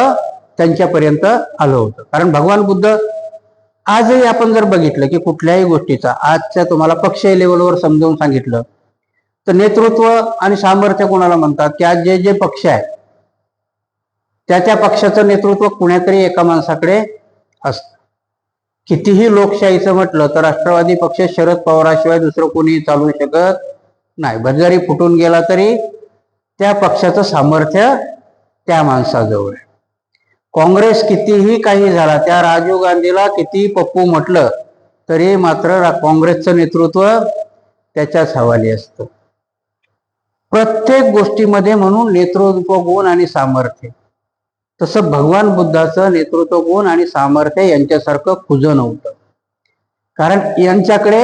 त्यांच्यापर्यंत आलं होतं. कारण भगवान बुद्ध आजही आपण जर बघितलं की कुठल्याही गोष्टीचा आजच्या तुम्हाला पक्षीय लेवलवर समजावून सांगितलं तर नेतृत्व आणि सामर्थ्य कोणाला म्हणतात की आज जे जे पक्ष आहे त्या पक्षाचं नेतृत्व कुण्यातरी एका माणसाकडे असतं. कितीही लोकशाहीचं म्हटलं तर राष्ट्रवादी पक्ष शरद पवाराशिवाय दुसरं कोणी चालू शकत नाही. भरजरी फुटून गेला तरी त्या पक्षाचं सामर्थ्य त्या माणसाजवळ आहे. काँग्रेस कितीही काही झाला, त्या राजीव गांधीला किती पप्पू म्हटलं तरी मात्र काँग्रेसचं नेतृत्व त्याच्याच हवाली असतं प्रत्येक गोष्टीमध्ये. म्हणून नेतृत्व गुण आणि सामर्थ्य, तसं भगवान बुद्धाचं नेतृत्व गुण आणि सामर्थ्य यांच्यासारखं खुजं नव्हतं, कारण यांच्याकडे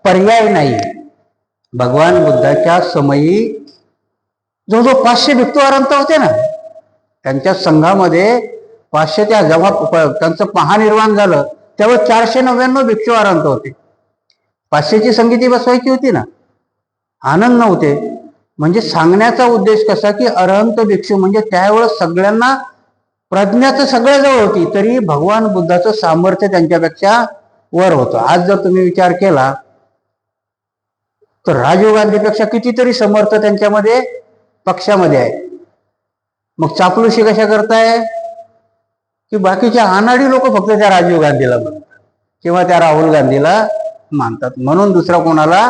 पर्याय नाही. भगवान बुद्धाच्या समयी जवळजवळ 500 भिक्खुआरहंत होते ना त्यांच्या संघामध्ये. 500 त्या जेव्हा त्यांचं महानिर्वाण झालं तेव्हा 499 भिक्खुआरहंत होते. 500ची संगीती बसवायची होती ना, आनंद नव्हते. म्हणजे सांगण्याचा उद्देश कसा की अरहंत भिक्षू म्हणजे त्यावेळेस सगळ्यांना प्रज्ञाचं सगळ्याजवळ होती, तरी भगवान बुद्धाचं सामर्थ्य त्यांच्यापेक्षा वर होतं. आज जर तुम्ही विचार केला तर राजीव गांधीपेक्षा कितीतरी समर्थ त्यांच्यामध्ये पक्षामध्ये आहे. मग चापलुशी कशा करताय की बाकीच्या अनाडी लोक फक्त त्या राजीव गांधीला म्हणतात किंवा त्या राहुल गांधीला मानतात, म्हणून दुसरा कोणाला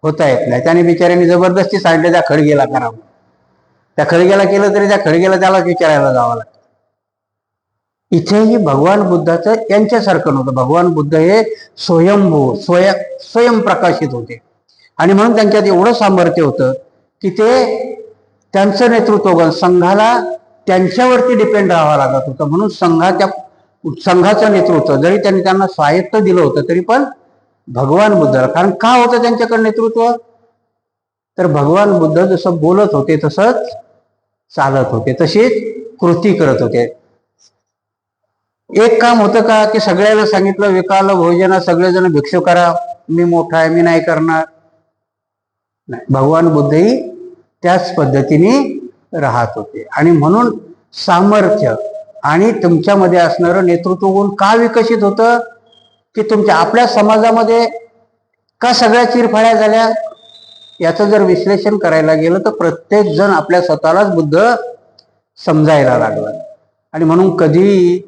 होता येत नाही. त्याने बिचाऱ्यांनी जबरदस्ती सांगितलं त्या खडगेला करावं. त्या खडगेला केलं तरी त्या खडगेला त्यालाच विचारायला जावं लागतं. इथेही भगवान बुद्धाचं यांच्यासारखं नव्हतं. भगवान बुद्ध हे स्वयंभू स्वयंप्रकाशित होते आणि म्हणून त्यांच्यात एवढं सामर्थ्य होतं की ते त्यांचं नेतृत्व संघाला त्यांच्यावरती डिपेंड राहावं लागत होतं. म्हणून संघाचं नेतृत्व जरी त्यांना स्वायत्त दिलं होतं तरी पण भगवान बुद्धाला, कारण का होतं त्यांच्याकडे नेतृत्व, तर भगवान बुद्ध जसं बोलत होते तसंच चालत होते, तशीच कृती करत होते. एक काम होतं का की सगळ्याला सांगितलं विकाल भोजना, सगळेजण भिक्षू करा, मी मोठा आहे, मी नाही करणार. नाही, भगवान बुद्धही त्याच पद्धतीने राहत होते. आणि म्हणून सामर्थ्य आणि तुमच्यामध्ये असणारं नेतृत्व गुण का विकसित होतं, की तुमच्या आपल्या समाजामध्ये का सगळ्या चिरफाड्या झाल्या, याचं जर विश्लेषण करायला गेलं तर प्रत्येक जण आपल्या स्वतःलाच बुद्ध समजायला लागला. आणि म्हणून कधी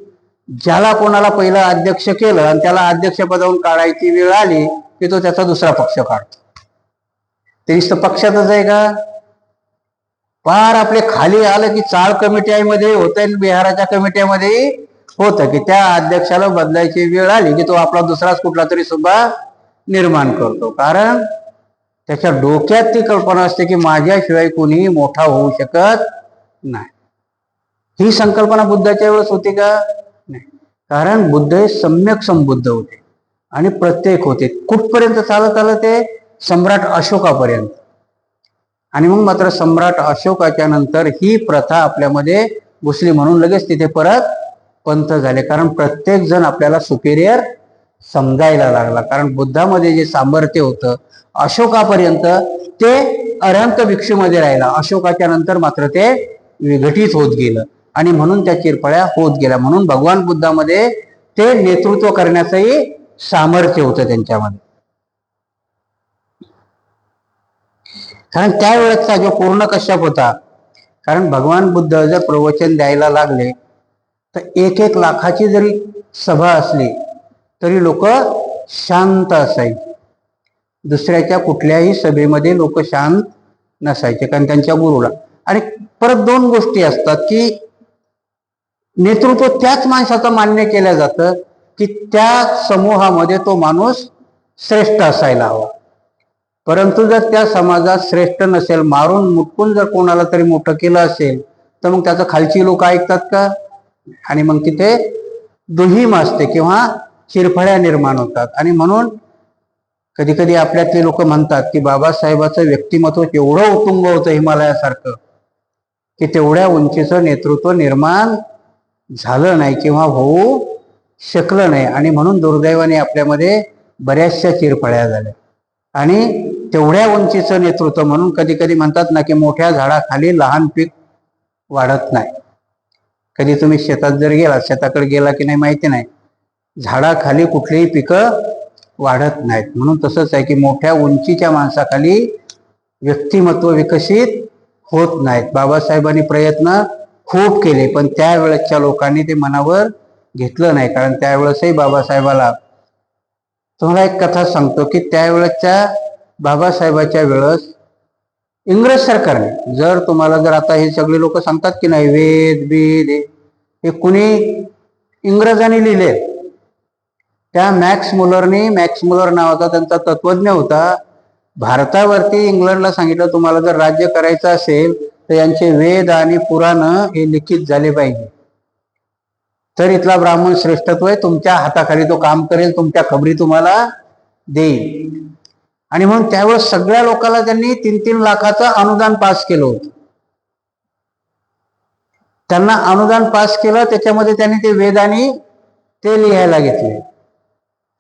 ज्याला कोणाला पहिलं अध्यक्ष केलं आणि त्याला अध्यक्षपदावरून काढायची वेळ आली की तो त्याचा दुसरा पक्ष काढतो. ते नुसतं पक्षातच आहे का, पार आपले खाली आलं की चाळ कमिट्यामध्ये होत आहे, बिहाराच्या कमिट्यामध्ये होतं की त्या अध्यक्षाला बदलायची वेळ आली की तो आपला दुसराच कुठला तरी सुद्धा निर्माण करतो. कारण त्याच्या डोक्यात ती कल्पना असते की माझ्याशिवाय कोणीही मोठा होऊ शकत नाही. ही संकल्पना बुद्धाच्या वेळेस होती का, नाही. कारण बुद्ध हे सम्यक संबुद्ध होते आणि प्रत्येक होते. कुठपर्यंत चालत आलं ते सम्राट अशोकापर्यंत. आणि मग मात्र सम्राट अशोकाच्या नंतर ही प्रथा आपल्यामध्ये घुसली, म्हणून लगेच तिथे परत पंथ झाले. कारण प्रत्येक जण आपल्याला सुपेरियर समजायला लागला. कारण बुद्धामध्ये जे सामर्थ्य होतं अशोकापर्यंत ते अरहंत भिक्षूमध्ये राहिला. अशोकाच्या नंतर मात्र ते विघटित होत गेलं आणि म्हणून त्या चिरफळ्या होत गेल्या. म्हणून भगवान बुद्धामध्ये ते नेतृत्व करण्याचंही सामर्थ्य होतं त्यांच्यामध्ये. कारण त्यावेळेचा जो पूर्ण कश्यप होता, कारण भगवान बुद्ध जर प्रवचन द्यायला लागले तर 1-1 लाखाची जरी सभा असली तरी लोक शांत असायचे. दुसऱ्याच्या कुठल्याही सभेमध्ये लोक शांत नसायचे, कारण त्यांच्या गुरुला. आणि परत 2 गोष्टी असतात की नेतृत्व त्याच माणसाचं मान्य केलं जातं की त्या समूहामध्ये तो माणूस श्रेष्ठ असायला हवा. परंतु जर त्या समाजात श्रेष्ठ नसेल, मारून मुटकून जर कोणाला तरी मोठं केलं असेल तर मग त्याचं खालची लोक ऐकतात का. आणि मग तिथे दुहीम असते किंवा चिरफळ्या निर्माण होतात. आणि म्हणून कधी कधी आपल्यातले लोक म्हणतात की बाबासाहेबाचं व्यक्तिमत्व एवढं उत्तुंग होतं हिमालयासारखं की तेवढ्या उंचीचं नेतृत्व निर्माण झालं नाही किंवा होऊ शकलं नाही. आणि म्हणून दुर्दैवाने आपल्यामध्ये बऱ्याचशा चिरफळ्या झाल्या. आणि तेवढ्या उंचीचं नेतृत्व म्हणून कधी कधी म्हणतात ना की मोठ्या झाडाखाली लहान पीक वाढत नाही. कधी तुम्ही शेतात जर गेला, शेताकडे गेला की नाही माहिती नाही, झाडाखाली कुठलीही पिकं वाढत नाहीत. म्हणून तसंच आहे की मोठ्या उंचीच्या माणसाखाली व्यक्तिमत्व विकसित होत नाहीत. बाबासाहेबांनी प्रयत्न खूप केले पण त्यावेळेसच्या लोकांनी ते मनावर घेतलं नाही. कारण त्यावेळेसही बाबासाहेबाला, तुम्हाला एक कथा सांगतो की त्यावेळेसच्या बाबासाहेबाच्या वेळेस इंग्रज सरकारने जर तुम्हाला जर आता हे सगळे लोक सांगतात की नाही वेद बीद हे कुणी इंग्रजांनी लिहिले. त्या मॅक्स मुलर नावाचा त्यांचा तत्वज्ञ होता. भारतावरती इंग्लंडला सांगितलं तुम्हाला जर राज्य करायचं असेल तर यांचे वेद आणि पुराण हे लिखित झाले पाहिजे, तर इथला ब्राह्मण श्रेष्ठत्व आहे, तुमच्या हाताखाली तो काम करेल, तुमच्या खबरी तुम्हाला देईल. आणि म्हणून त्यावेळेस सगळ्या लोकांना त्यांनी 3-3 लाखाचं अनुदान पास केलं होतं. त्यांना अनुदान पास केलं, त्याच्यामध्ये त्यांनी ते वेद आणि ते लिहायला घेतले.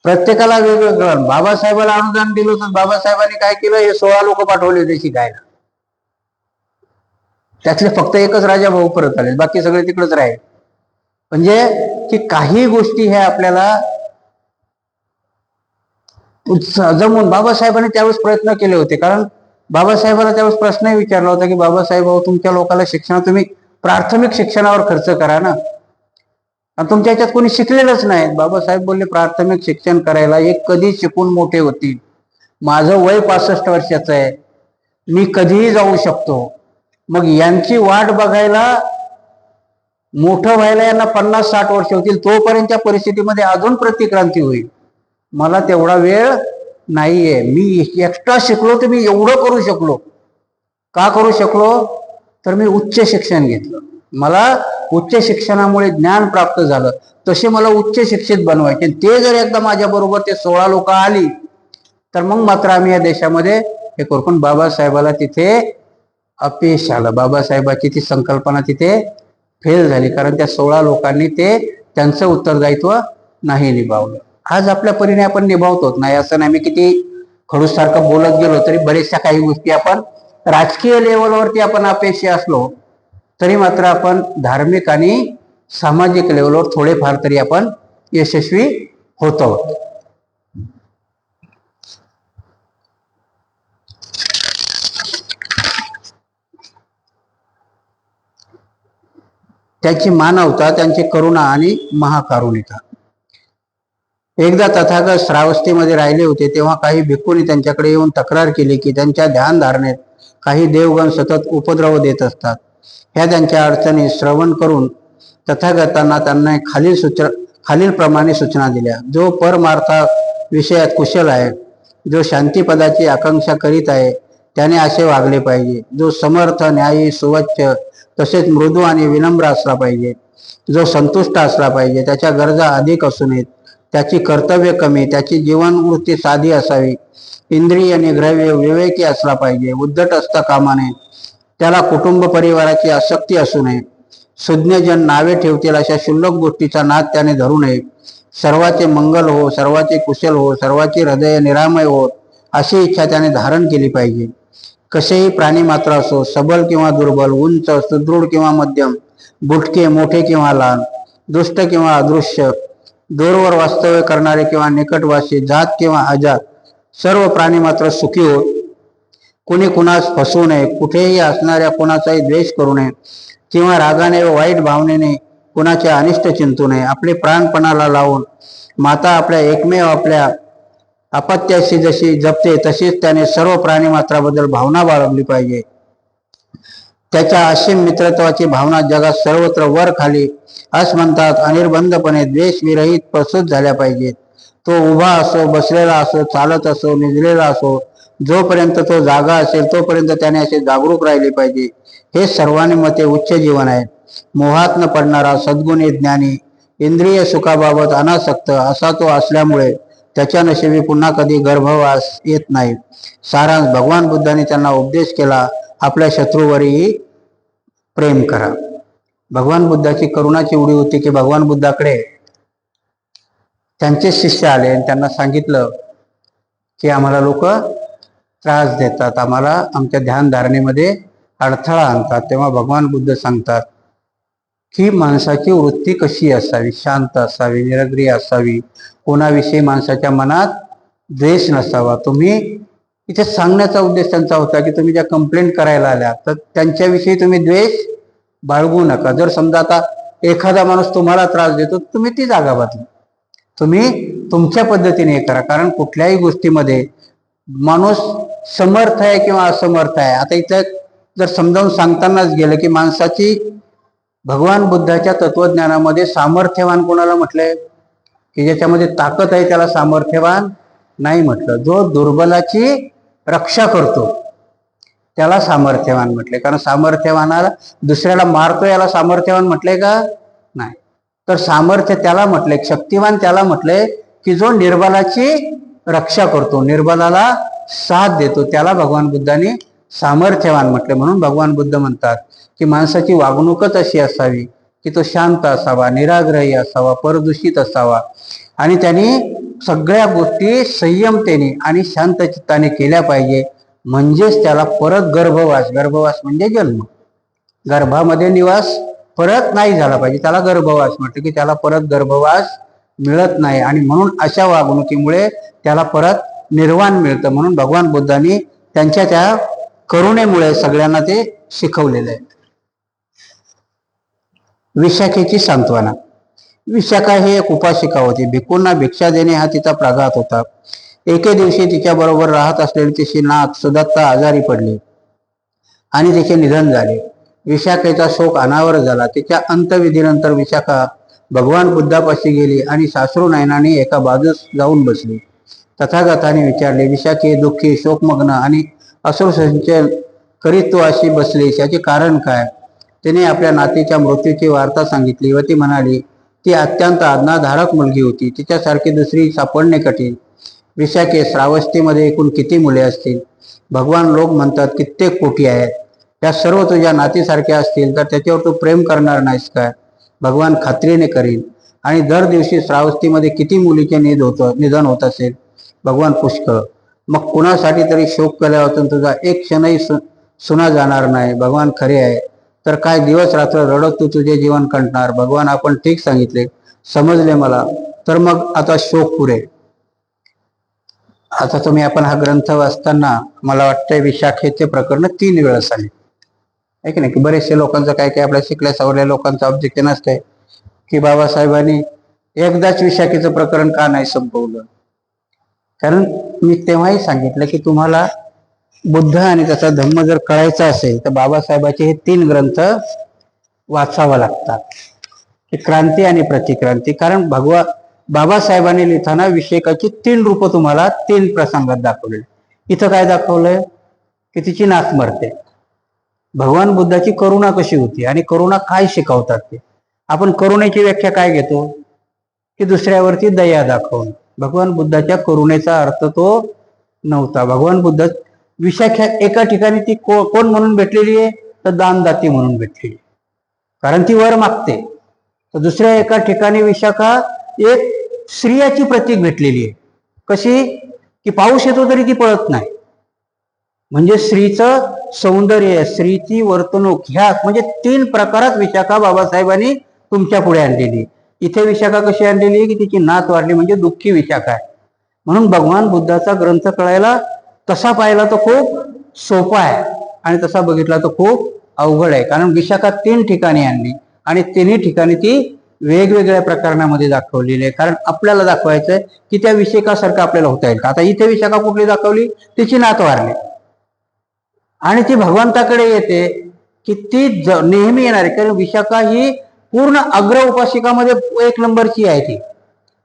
प्रत्येकाला वेगवेगळं. बाबासाहेबाला अनुदान दिलं होतं, बाबासाहेबांनी काय केलं, हे 16 लोक पाठवले होते शिकायला. त्यातले फक्त एकच राजा भाऊ परत आले, बाकी सगळे तिकडेच राहिले. म्हणजे की काही गोष्टी ह्या आपल्याला जमून बाबासाहेबांनी त्यावेळेस प्रयत्न केले होते. कारण बाबासाहेबांना त्यावेळेस प्रश्नही विचारला होता की बाबासाहेब तुमच्या लोकांना शिक्षण, तुम्ही प्राथमिक शिक्षणावर खर्च करा ना, आणि तुमच्या ह्याच्यात कोणी शिकलेलंच नाही. बाबासाहेब बोलले प्राथमिक शिक्षण करायला एक कधी शिकून मोठे होतील, माझं वय 65 वर्षाचं आहे, मी कधीही जाऊ शकतो. मग यांची वाट बघायला मोठं व्हायला यांना 50-60 वर्ष होतील, तोपर्यंतच्या परिस्थितीमध्ये अजून प्रतिक्रांती होईल. मला तेवढा वेळ नाहीये. मी एक्स्ट्रा शिकलो तर मी एवढं करू शकलो. का करू शकलो, तर मी उच्च शिक्षण घेतलं. मला उच्च शिक्षणामुळे ज्ञान प्राप्त झालं. तसे मला उच्च शिक्षित बनवायचे. ते जर एकदा माझ्या बरोबर ते 16 लोक आली तर मग मात्र आम्ही या देशामध्ये हे करू. पण बाबासाहेबाला तिथे अपयश आलं. बाबासाहेबाची ती संकल्पना तिथे फेल झाली. कारण त्या 16 लोकांनी ते त्यांचं उत्तरदायित्व नाही निभावलं. आज आपल्या परीने आपण निभावतो नाही असं नाही. मी किती खडूस सारखं बोलत गेलो तरी बरेचशा काही गोष्टी आपण राजकीय लेवलवरती आपण अपयशी असलो तरी मात्र आपण धार्मिक आणि सामाजिक लेवलवर थोडेफार तरी आपण यशस्वी होतो. त्याची मानवता, त्यांची करुणा आणि महाकारुणिका. एकदा तथागत श्रावस्तीमध्ये राहिले होते, तेव्हा काही भिक्खूंनी त्यांच्याकडे येऊन तक्रार केली की त्यांच्या ध्यान धारणेत काही देवगण सतत उपद्रव देत असतात. ह्या त्यांच्या अडचणी श्रवण करून तथागतांना त्यांना खालील प्रमाणे सूचना दिल्या. जो परमार्था विषयात कुशल आहे, जो शांतीपदाची आकांक्षा करीत आहे, त्याने असे वागले पाहिजे. जो समर्थ, न्यायी, सुवच्छ तसेच मृदू आणि विनम्र असला पाहिजे. जो संतुष्ट असला पाहिजे, त्याच्या गरजा अधिक असू नयेत, त्याची कर्तव्य कमी, त्याची जीवनवृत्ती साधी असावी, इंद्रिय निग्रह विवेकी असला पाहिजे, उद्धट असता कामा नये, त्याला कुटुंब परिवाराची आसक्ती असू नये, सुज्ञजन नावे ठेवतील अशा क्षुल्लक गोष्टीचा नाद त्याने धरू नये, सर्वाचे मंगल हो, सर्वाचे कुशल हो, सर्वाचे हृदय निरामय हो अशी इच्छा त्याने धारण केली पाहिजे. कसेही प्राणी मात्र असो, सबल किंवा दुर्बल, उंच, सुदृढ किंवा मध्यम, बुटके, मोठे किंवा लहान, दुष्ट किंवा अदृश्य, दूरवर वास्तव्य करणारे किंवा निकटवासी, जात किंवा अजात, सर्व प्राणी मात्र सुखी हो. कुणी कुणास फसवू नये, कुठेही असणाऱ्या कुणाचाही द्वेष करू नये किंवा रागाने व वाईट भावनेने कुणाचे अनिष्ट चिंतू नये. आपले प्राणपणाला लावून माता आपल्या एकमेव आपल्या अपत्याशी जशी जपते, तशीच त्याने सर्व प्राणी मात्राबद्दल भावना बाळगली पाहिजे. त्याच्या असीम मित्रत्वाची भावना जगात सर्वत्र वर खाली म्हणतात अनिर्बंधपणे द्वेष विरहित प्रसूत झाल्या पाहिजेत. तो उभा असो, बसलेला असो, चालत असो, निजलेला असो, जोपर्यंत तो जागा असेल तोपर्यंत त्याने असे जागरूक राहिले पाहिजे. हे सर्वांनी मते उच्च जीवन आहे. मोहात न पडणारा, सद्गुणी, ज्ञानी, इंद्रिय सुखाबाबत अनासक्त असा तो असल्यामुळे त्याच्या नशिबी पुन्हा कधी गर्भवास येत नाही. सारांश, भगवान बुद्धांनी त्यांना उपदेश केला, आपल्या शत्रूवरही प्रेम करा. भगवान बुद्धाची करुणाची उडी होती की भगवान बुद्धाकडे त्यांचे शिष्य आले आणि त्यांना सांगितलं की आम्हाला लोक त्रास देतात, आम्हाला आमच्या ध्यान धारणेमध्ये अडथळा आणतात. तेव्हा भगवान बुद्ध सांगतात की माणसाची वृत्ती कशी असावी, शांत असावी, निरग्रिय असावी, कोणाविषयी माणसाच्या मनात द्वेष नसावा. तुम्ही इथे सांगण्याचा उद्देश त्यांचा होता की तुम्ही ज्या कंप्लेंट करायला आल्या तर त्यांच्याविषयी तुम्ही द्वेष बाळगू नका. जर समजा आता एखादा माणूस तुम्हाला त्रास देतो, तुम्ही ती जागा बदला, तुम्ही तुमच्या पद्धतीने हे करा. कारण कुठल्याही गोष्टीमध्ये माणूस समर्थ आहे किंवा असमर्थ आहे. आता इथं जर समजावून सांगतानाच गेलं की माणसाची भगवान बुद्धाच्या तत्वज्ञानामध्ये सामर्थ्यवान कोणाला म्हटलंय की ज्याच्यामध्ये ताकद आहे त्याला सामर्थ्यवान नाही म्हटलं. जो दुर्बलाची रक्षा करतो त्याला सामर्थ्यवान म्हटले. कारण सामर्थ्यवानाला दुसऱ्याला मारतो याला सामर्थ्यवान म्हटले का? नाही. तर सामर्थ्य त्याला म्हटले, शक्तिवान त्याला म्हटले की जो निर्बलाची रक्षा करतो, निर्बलाला साथ देतो, त्याला भगवान बुद्धांनी सामर्थ्यवान म्हटले. म्हणून भगवान बुद्ध म्हणतात की माणसाची वागणूकच अशी असावी की तो शांत असावा, निराग्रही असावा, परदूषित असावा आणि त्यांनी सगळ्या गोष्टी संयमतेने आणि शांत चित्ताने केल्या पाहिजे. म्हणजेच त्याला परत गर्भवास, गर्भवास म्हणजे जन्म, गर्भामध्ये निवास परत नाही झाला पाहिजे, त्याला गर्भवास म्हटलं की त्याला परत गर्भवास मिळत नाही आणि म्हणून अशा वागणुकीमुळे त्याला परत निर्वाण मिळतं. म्हणून भगवान बुद्धांनी त्यांच्या त्या करुणेमुळे सगळ्यांना ते शिकवलेलं आहे. विशाखेची सांत्वना. विशाखा ही एक उपासिका होती. भिक्खूंना भिक्षा देणे हा तिचा प्रघात होता. एके दिवशी तिच्या बरोबर राहत असलेली तिची नात सुदत्ता आजारी पडली आणि तिचे निधन झाले. विशाखेचा शोक अनावर झाला. तिच्या अंत्यविधीनंतर विशाखा भगवान बुद्धापाशी गेली आणि साश्रू नयनाने एका बाजूस जाऊन बसली. तथागताने विचारले, विशाखे, दुःखी, शोकमग्न आणि अश्रुसंचय करीत तू अशी बसलीस, याचे कारण काय? तिने आपल्या नातीच्या मृत्यूची वार्ता सांगितली व ती म्हणाली, ती अत्यंत आज्ञाधारक मुलगी होती, तिच्यासारखी दुसरी सापडणे कठीण. विशाखे, श्रावस्तीमध्ये एकूण किती मुले असतील? भगवान लोक म्हणतात कित्येक कोटी आहेत. त्या सर्व तुझ्या नातीसारखे असतील तर त्याच्यावर तू प्रेम करणार नाहीस काय? भगवान खात्रीने करीन. आणि दर दिवशी श्रावस्तीमध्ये किती मुलीचे निधन होत असेल? भगवान पुष्कळ. मग कुणासाठी तरी शोक केल्यावर तुझा एक क्षणही सुना जाणार नाही. भगवान खरे आहे. तर काय दिवस रात्र रडत तू तुझे जीवन कंटणार? भगवान आपण ठीक सांगितले, समजले मला. तर मग आता शोक पुरे. आता तुम्ही आपण हा ग्रंथ वाचताना मला वाटतंय विशाखेचे प्रकरण 3 वेळा सांगितले. आहे की नाही, की बरेचसे लोकांचं काय काय आपल्या शिकल्या सवरल्या लोकांचं ऑब्जेक्शन असतंय की बाबासाहेबांनी एकदाच विशाखेचं प्रकरण का नाही संपवलं. कारण मी तेव्हाही सांगितलं की तुम्हाला बुद्ध आणि त्याचा धम्म जर कळायचा असेल तर बाबासाहेबाचे हे 3 ग्रंथ वाचावं लागतात, की क्रांती आणि प्रतिक्रांती. कारण बाबासाहेबांनी लिहिताना विषयकाची 3 रूपं तुम्हाला 3 प्रसंगात दाखवले. इथं काय दाखवलंय की तिची नाक मरते. भगवान बुद्धाची करुणा कशी होती आणि करुणा काय शिकवतात ते. आपण करुणेची व्याख्या काय घेतो की दुसऱ्यावरती दया दाखवणं. भगवान बुद्धाच्या करुणेचा अर्थ तो नव्हता. भगवान बुद्ध विशाख्या एका ठिकाणी ती कोण म्हणून भेटलेली आहे तर दानदाती म्हणून भेटलेली, कारण ती वर मागते. तर दुसऱ्या एका ठिकाणी विशाखा एक स्त्रियाची प्रतीक भेटलेली आहे. कशी की पाऊस येतो तरी ती पळत नाही. म्हणजे स्त्रीचं सौंदर्य, स्त्रीची वर्तणूक, ह्या म्हणजे 3 प्रकारात विशाखा बाबासाहेबांनी तुमच्या पुढे आणलेली. इथे विशाखा कशी आणलेली की तिची नात वाढली, म्हणजे दुःखी विशाखा आहे. म्हणून भगवान बुद्धाचा ग्रंथ कळायला तसा पाहिला तर खूप सोपा आहे आणि तसा बघितला तर खूप अवघड आहे. कारण विशाखा 3 ठिकाणी आणली आणि 3ही ठिकाणी ती वेगवेगळ्या प्रकरणामध्ये दाखवलेली आहे. कारण आपल्याला दाखवायचंय की त्या विशाखासारखं आपल्याला होता येईल का. आता इथे विशाखा कुठली दाखवली, तिची नात वारली आणि ती भगवंताकडे येते की ती नेहमी येणार आहे. कारण विशाखा ही पूर्ण अग्र उपासिकामध्ये 1 नंबरची आहे. ती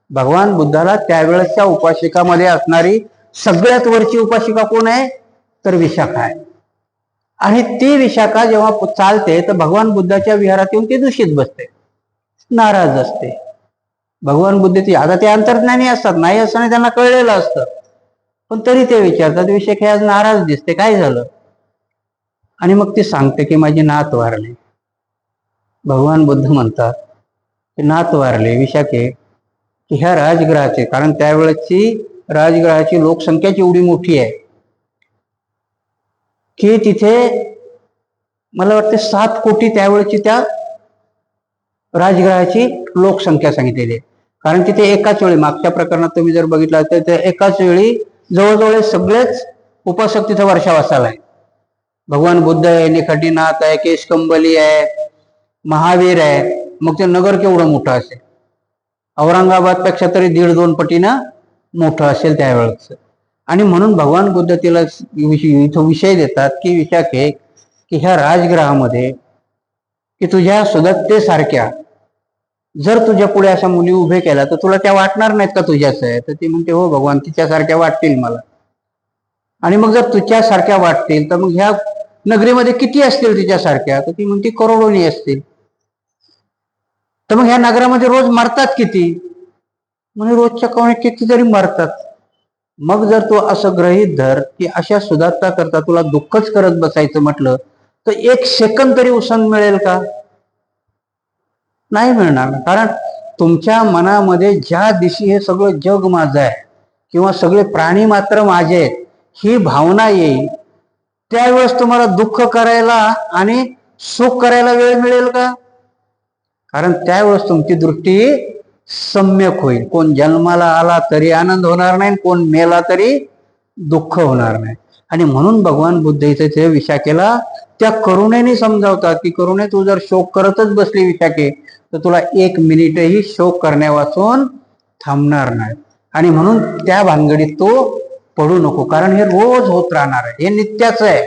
भगवान बुद्धाला त्यावेळेसच्या उपासिकामध्ये असणारी सगळ्यात वरची उपासिका कोण आहे तर विशाखा आहे. आणि ती विशाखा जेव्हा चालते तर भगवान बुद्धाच्या विहारात येऊन ती दूषित बसते, नाराज असते. भगवान बुद्ध ती आता ते अंतर्ज्ञानी असतात, नाही असताना त्यांना कळलेलं असतं, पण तरी ते विचारतात विशाखा आज नाराज दिसते, काय झालं. आणि मग ती सांगते की माझी नात वारली. भगवान बुद्ध म्हणतात की नात वारले विशाखे की ह्या राजगृहाचे, कारण त्यावेळेची राजगृहाची लोकसंख्या एवढी मोठी आहे की तिथे मला वाटते 7 कोटी त्यावेळेची त्या राजगृहाची लोकसंख्या सांगितलेली आहे. कारण तिथे एकाच वेळी, मागच्या प्रकरणात तुम्ही जर बघितलं तर ते एकाच वेळी जवळजवळ सगळेच उपासक तिथे वर्षावासाला आहे. भगवान बुद्ध आहे, निखंडीनाथ आहे, केशकंबली आहे, महावीर आहे. मग ते नगर केवढं मोठं असेल, औरंगाबाद पेक्षा तरी 1.5-2 पटीनं मोठं असेल त्यावेळेस. आणि म्हणून भगवान बुद्ध तिला इथं विषय देतात की विशाखे की ह्या राजगृहामध्ये की तुझ्या सुदत्तेसारख्या जर तुझ्या पुढे अशा मुली उभे केल्या तर तुला त्या वाटणार नाहीत का तुझ्याच आहे. तर ती म्हणते हो भगवान, तिच्यासारख्या वाटतील मला. आणि मग जर तुझ्यासारख्या वाटतील तर मग ह्या नगरीमध्ये किती असतील तिच्यासारख्या, तर ती म्हणते करोडोनी असतील. तर मग ह्या नगरामध्ये रोज मरतात किती, म्हणजे रोजच्या कोणी कितीतरी मरतात. मग जर तू असं गृहीत धर की अशा सुधारता करता तुला दुःखच करत बसायचं म्हटलं तर 1 सेकंद तरी उसंत मिळेल का, नाही मिळणार. कारण तुमच्या मनामध्ये ज्या दिवशी हे सगळं जग माझं आहे किंवा सगळे प्राणी मात्र माझे आहेत ही भावना येईल, त्यावेळेस तुम्हाला दुःख करायला आणि सुख करायला वेळ मिळेल का. कारण त्यावेळेस तुमची दृष्टी सम्यक होईल. कोण जन्माला आला तरी आनंद होणार नाही, कोण मेला तरी दुःख होणार नाही. आणि म्हणून भगवान बुद्ध इथे ते विशाखेला त्या करुणेने समजावतात की करुणे, तू जर शोक करतच बसली विशाखे तर तुला 1 मिनिटही शोक करण्यापासून थांबणार नाही. आणि म्हणून त्या भानगडीत तो पडू नको, कारण हे रोज होत राहणार आहे, हे नित्याच आहे.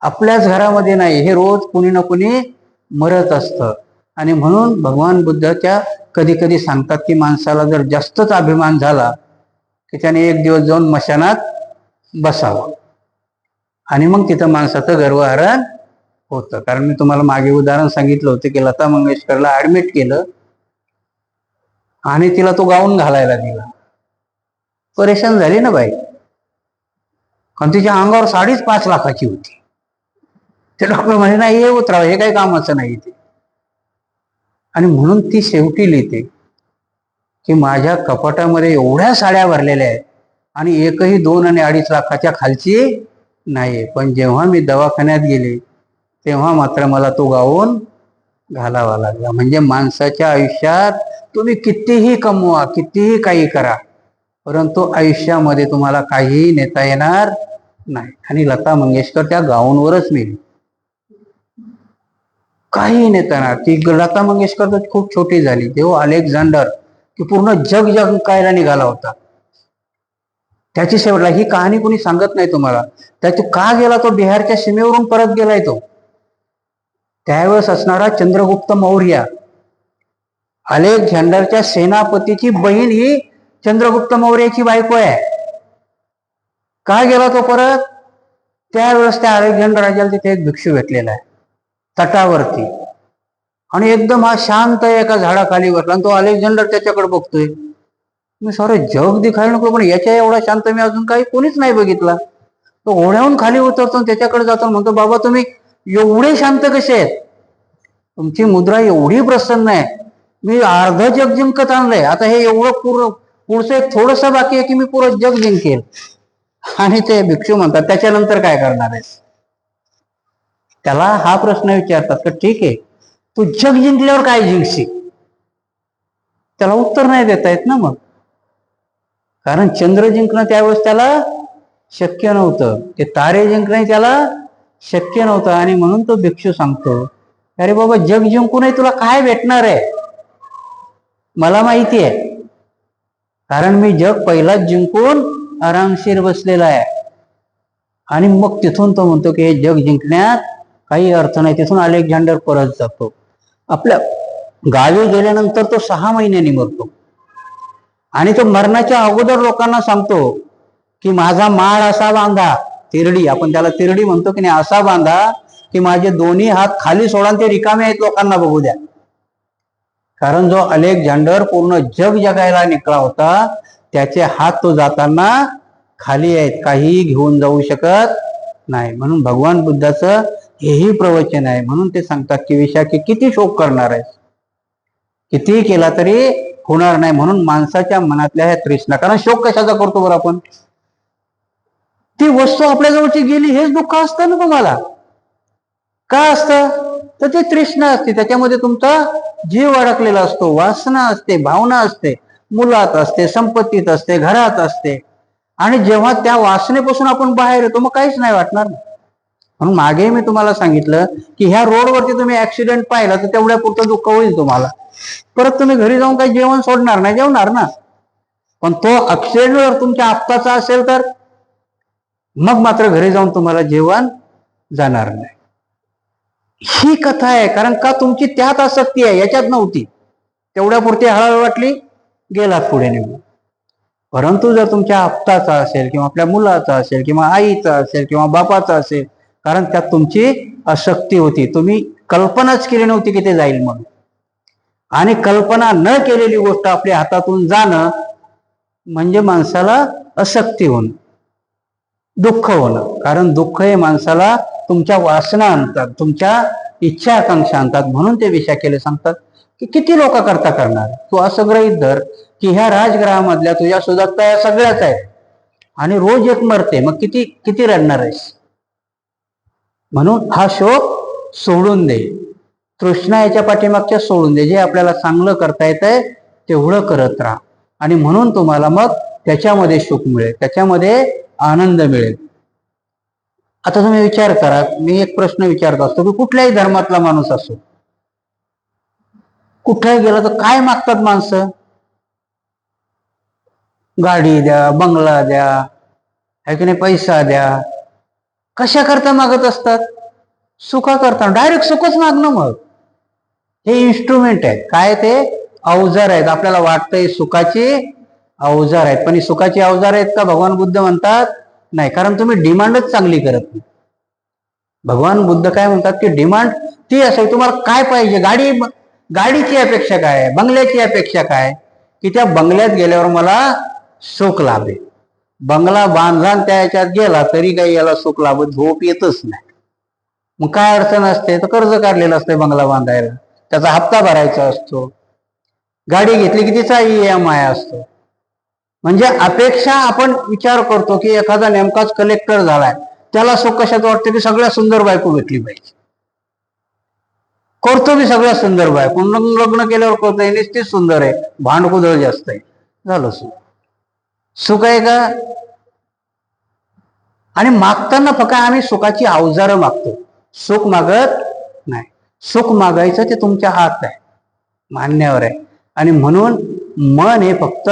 आपल्याच घरामध्ये नाही, हे रोज कुणी ना कुणी मरत असतं. आणि म्हणून भगवान बुद्ध त्या कधी कधी सांगतात की माणसाला जर जास्तच अभिमान झाला की त्याने 1 दिवस जाऊन मशानात बसावं आणि मग तिथं माणसाचं गर्वहरण होतं. कारण मी तुम्हाला मागे उदाहरण सांगितलं होतं की लता मंगेशकरला ऍडमिट केलं आणि तिला तो गाऊन घालायला दिला. परेशान झाली ना बाई, कारण तिच्या अंगावर 5.5 लाखाची होती. ते डॉक्टर म्हणे नाही हे उतरावं, हे काही कामाचं नाही ते. आणि म्हणून ती शेवटी लिहिते की माझ्या कपाटामध्ये एवढ्या साड्या भरलेल्या आहेत आणि एकही 2 आणि 2.5 लाखाच्या खालची नाही, पण जेव्हा मी दवाखान्यात गेले तेव्हा मात्र मला तो गाऊन घालावा लागला. म्हणजे माणसाच्या आयुष्यात तुम्ही कितीही कमवा, कितीही काही करा, परंतु आयुष्यामध्ये तुम्हाला काहीही नेता येणार नाही. आणि लता मंगेशकर त्या गाऊनवरच मेली. काही नेता येणार. ती लता मंगेशकर तर खूप छोटी झाली तेव्हा अलेक्झांडर की पूर्ण जग जिंकायला निघाला होता. त्याची शेवटला ही कहाणी कोणी सांगत नाही तुम्हाला. त्याची का गेला तो बिहारच्या सीमेवरून परत गेलाय तो. त्यावेळेस असणारा चंद्रगुप्त मौर्य, अलेक्झांडरच्या सेनापतीची बहीण ही चंद्रगुप्त मौर्याची बायको आहे. का गेला तो परत? त्यावेळेस त्या अलेक्झांडर राजाला तिथे एक भिक्षू भेटलेला आहे तटावरती, आणि एकदम हा शांत एका झाडाखाली बसला आणि तो अलेक्झांडर त्याच्याकडे बघतोय. मी सारं जग दिखायला नको, पण याच्या एवढा शांत मी अजून काही कोणीच नाही बघितला. तो घोड्याहून खाली उतरतो त्याच्याकडे जातो, म्हणतो बाबा तुम्ही एवढे शांत कसे आहेत? तुमची मुद्रा एवढी प्रसन्न आहे, मी अर्ध जग जिंकत आणलंय, आता हे एवढं पुढचं एक थोडस बाकी आहे की मी पुरं जग जिंकेल. आणि ते भिक्षू म्हणतात त्याच्यानंतर काय करणार आहेस? त्याला हा प्रश्न विचारतात तर ठीक आहे, तू जग जिंकल्यावर काय जिंकशील? त्याला उत्तर नाही देता येत ना मग, कारण चंद्र जिंकणं त्यावेळेस त्याला शक्य नव्हतं, ते तारे जिंकणं त्याला शक्य नव्हतं. आणि म्हणून तो भिक्षू सांगतो, अरे बाबा जग जिंकूनही तुला काय भेटणार आहे? मला माहिती आहे, कारण मी जग पहिलाच जिंकून आरामशीर बसलेला आहे. आणि मग तिथून तो म्हणतो की हे जग जिंकण्यात काही अर्थ नाही. तिथून अलेक्झांडर परत जातो. आपल्या गावी गेल्यानंतर तो 6 महिन्यांनी मरतो. आणि तो मरणाच्या अगोदर लोकांना सांगतो की माझा माळ असा बांधा, तिरडी आपण त्याला तिरडी म्हणतो की नाही, असा बांधा की माझे दोन्ही हात खाली सोडा, ते रिकामे आहेत लोकांना बघू द्या. कारण जो अलेक्झांडर पूर्ण जग जगायला निघाला होता त्याचे हात तो जाताना खाली आहेत, काहीही घेऊन जाऊ शकत नाही. म्हणून भगवान बुद्धाचं हेही प्रवचन आहे. म्हणून ते सांगतात की विशाखी किती शोक करणार आहे, कितीही केला तरी होणार नाही. म्हणून माणसाच्या मनातल्या ह्या तृष्णा, कारण शोक कशाचा करतो बरं आपण? ती वस्तू आपल्या जवळची गेली हेच दुःख असतं ना तुम्हाला. का असतं? तर ती तृष्णा असते, त्याच्यामध्ये तुमचा जीव अडकलेला असतो, वासना असते, भावना असते, मुलात असते, संपत्तीत असते, घरात असते. आणि जेव्हा त्या वासनेपासून आपण बाहेर येतो मग काहीच नाही वाटणार. म्हणून मागे मी तुम्हाला सांगितलं की ह्या रोडवरती तुम्ही ऍक्सिडेंट पाहिला तर तेवढ्या पुरतं दुःख होईल तुम्हाला. परत तुम्ही घरी जाऊन काही जेवण सोडणार नाही, जेवणार ना. पण तो ऍक्सिडेंट जर तुमच्या आप्ताचा असेल तर मग मात्र घरी जाऊन तुम्हाला जेवण जाणार नाही. ही कथा आहे. कारण का तुमची त्यात आसक्ती आहे, याच्यात नव्हती. तेवढ्या पुरती हळहळ वाटली, गेलात पुढे निघून. परंतु जर तुमच्या आप्ताचा असेल किंवा आपल्या मुलाचा असेल किंवा आईचा असेल किंवा बापाचा असेल, कारण त्यात तुमची आसक्ती होती, तुम्ही कल्पनाच केली नव्हती की ते जाईल म्हणून. आणि कल्पना न केलेली गोष्ट आपल्या हातातून जाणं म्हणजे माणसाला आसक्ती होणं, दुःख होणं. कारण दुःख हे माणसाला तुमच्या वासना आणतात, तुमच्या इच्छा आकांक्षा आणतात. म्हणून ते विशाखेला सांगतात की किती लोक करणार. तू असं गृहीत धर की ह्या राजग्रहामधल्या तुझ्या सुदत्ता या सगळ्याच आहेत आणि रोज एक मरते, मग किती किती रडणार आहेस? म्हणून हा शोक सोडून दे, तृष्णा याच्या पाठीमागच्या सोडून दे. जे आपल्याला चांगलं करता येतंय तेवढं करत राहा. आणि म्हणून तुम्हाला मग त्याच्यामध्ये सुख मिळेल, त्याच्यामध्ये आनंद मिळेल. आता तुम्ही विचार करा, मी एक प्रश्न विचारत असतो की कुठल्याही धर्मातला माणूस असो, कुठेही गेला तर काय मागतात माणसं? गाडी द्या, बंगला द्या, है की नाही, पैसा द्या. कशा करता मागत असतात? सुखा करता. डायरेक्ट सुखच मागणं. मग हे इन्स्ट्रुमेंट आहेत. काय ते? अवजार आहेत. आपल्याला वाटतंय सुखाची अवजार आहेत, पण ही सुखाची अवजार आहेत का? भगवान बुद्ध म्हणतात नाही, कारण तुम्ही डिमांडच चांगली करत नाही. भगवान बुद्ध काय म्हणतात की डिमांड ती असेल, तुम्हाला काय पाहिजे? गाडीची अपेक्षा काय आहे? बंगल्याची अपेक्षा काय? की त्या बंगल्यात गेल्यावर मला सुख लाभेल. बंगला बांधला त्या याच्यात गेला तरी काही याला सुख लाभत, झोप येतच नाही. मग काय अडचण असते? तर कर्ज काढलेलं असते बंगला बांधायला, त्याचा हप्ता भरायचा असतो. गाडी घेतली की तिचा EMI असतो. म्हणजे अपेक्षा आपण विचार करतो की एखादा नेमकाच कलेक्टर झालाय, त्याला सुख कशात वाटतं की सगळ्यात सुंदर बायको भेटली पाहिजे. करतो मी सगळ्यात सुंदर बायको, लग्न केल्यावर करतोय निश्चित सुंदर आहे, भांडकुदळ जास्त आहे, झालं सुख. सुख आहे का? आणि मागताना फक्त आम्ही सुखाची अवजारं मागतो, सुख मागत नाही. सुख मागायचं ते तुमच्या हात आहे, मान्यावर आहे. आणि म्हणून मन हे फक्त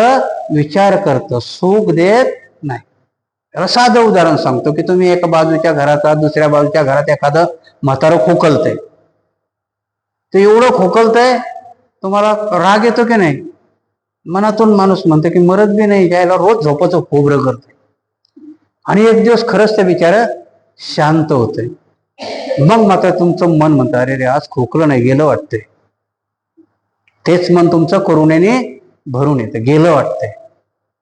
विचार करतं, सुख देत नाही. त्याला साधं उदाहरण सांगतो की तुम्ही एका बाजूच्या घरात आहात, दुसऱ्या बाजूच्या घरात एखादं म्हातारं खोकलतंय. ते एवढं खोकलतंय, तुम्हाला राग येतो की नाही? मनातून माणूस म्हणतो की मरत बी नाही, ज्याला रोज झोपाचं खोबरं करतंय. आणि एक दिवस खरंच ते बिचारं शांत होतंय. मग मात्र तुमचं मन म्हणतं अरे रे आज खोकलं नाही, गेलं वाटतंय. तेच मन तुमचं करुणेने भरून येतं, गेलं वाटतंय.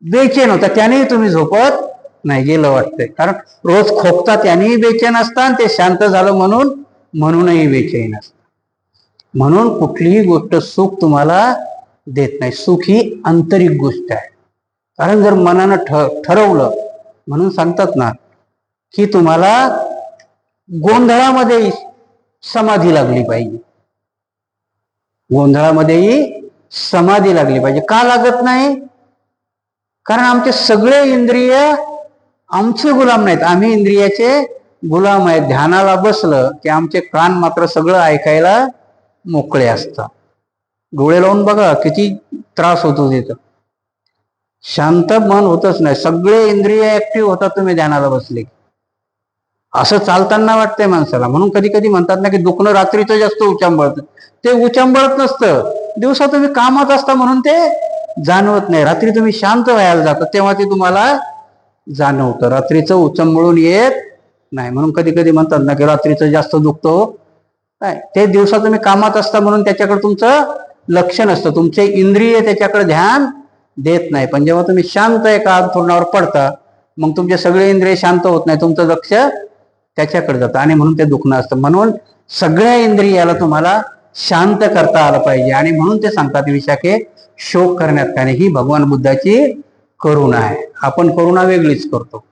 बेचैन होता त्यानेही तुम्ही झोपत नाही, गेलं वाटतंय. कारण रोज खोकता त्यानेही बेचैन असता आणि ते शांत झालं म्हणूनही बेचैन असतं. म्हणून कुठलीही गोष्ट सुख तुम्हाला देत नाही. सुख ही आंतरिक गोष्ट आहे. कारण जर मनानं ठरवलं, म्हणून सांगतात ना की तुम्हाला गोंधळामध्ये समाधी लागली पाहिजे. गोंधळामध्येही समाधी लागली पाहिजे. का लागत नाही? कारण आमचे सगळे इंद्रिय आमचे गुलाम नाहीत, आम्ही इंद्रियाचे गुलाम आहेत. ध्यानाला बसलं की आमचे कान मात्र सगळं ऐकायला मोकळे असतात. डोळे लावून बघा किती त्रास होतो तिथं. शांत मन होतच नाही, सगळे इंद्रिय ऍक्टिव्ह होतात तुम्ही ध्यानाला बसले. असं चालताना वाटतंय माणसाला. म्हणून कधी कधी म्हणतात ना की दुखणं रात्रीचं जास्त उचांबळतं. ते उचांबळत नसतं, दिवसा तुम्ही कामात असता म्हणून ते जाणवत नाही. रात्री तुम्ही शांत व्हायला जाता तेव्हा ते तुम्हाला जाणवतं. रात्रीचं उचंबळून येत नाही. म्हणून कधी कधी म्हणतात ना की रात्रीचं जास्त दुखतो. काय ते दिवसा तुम्ही कामात असता म्हणून त्याच्याकडे तुमचं लक्ष नसतं, तुमचे इंद्रिय त्याच्याकडे ध्यान देत नाही. पण जेव्हा तुम्ही शांत एका अंथरुणावर पडता मग तुमचे सगळे इंद्रिय शांत होत नाही, तुमचं लक्ष त्याच्याकडे जातं आणि म्हणून ते दुखणं असतं. म्हणून सगळ्या इंद्रियाला तुम्हाला शांत करता आलं पाहिजे. आणि म्हणून ते सांगतात विशाखे शोक करण्यात काय नाही, ही भगवान बुद्धाची करुणा आहे. आपण करुणा वेगळीच करतो.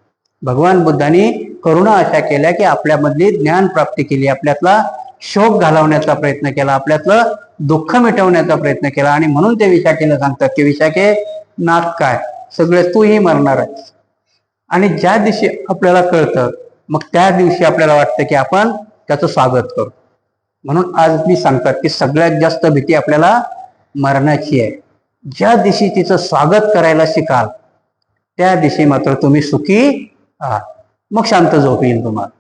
भगवान बुद्धांनी करुणा अशा केल्या की आपल्यामधली ज्ञान प्राप्ती केली, आपल्यातला शोक घालवण्याचा प्रयत्न केला, आपल्यातलं दुःख मिटवण्याचा प्रयत्न केला. आणि म्हणून ते विशाखेला सांगतात की विशाखे नाथ काय, सगळे तूही मरणार आहे. आणि ज्या दिवशी आपल्याला कळतं मग त्या दिवशी आपल्याला वाटतं की आपण त्याचं स्वागत करू. म्हणून आज मी सांगतात की सगळ्यात जास्त भीती आपल्याला मरणाची आहे. ज्या दिवशी तिचं स्वागत करायला शिकाल त्या दिवशी मात्र तुम्ही सुखी आहात. मग शांत झोप येईल तुम्हाला.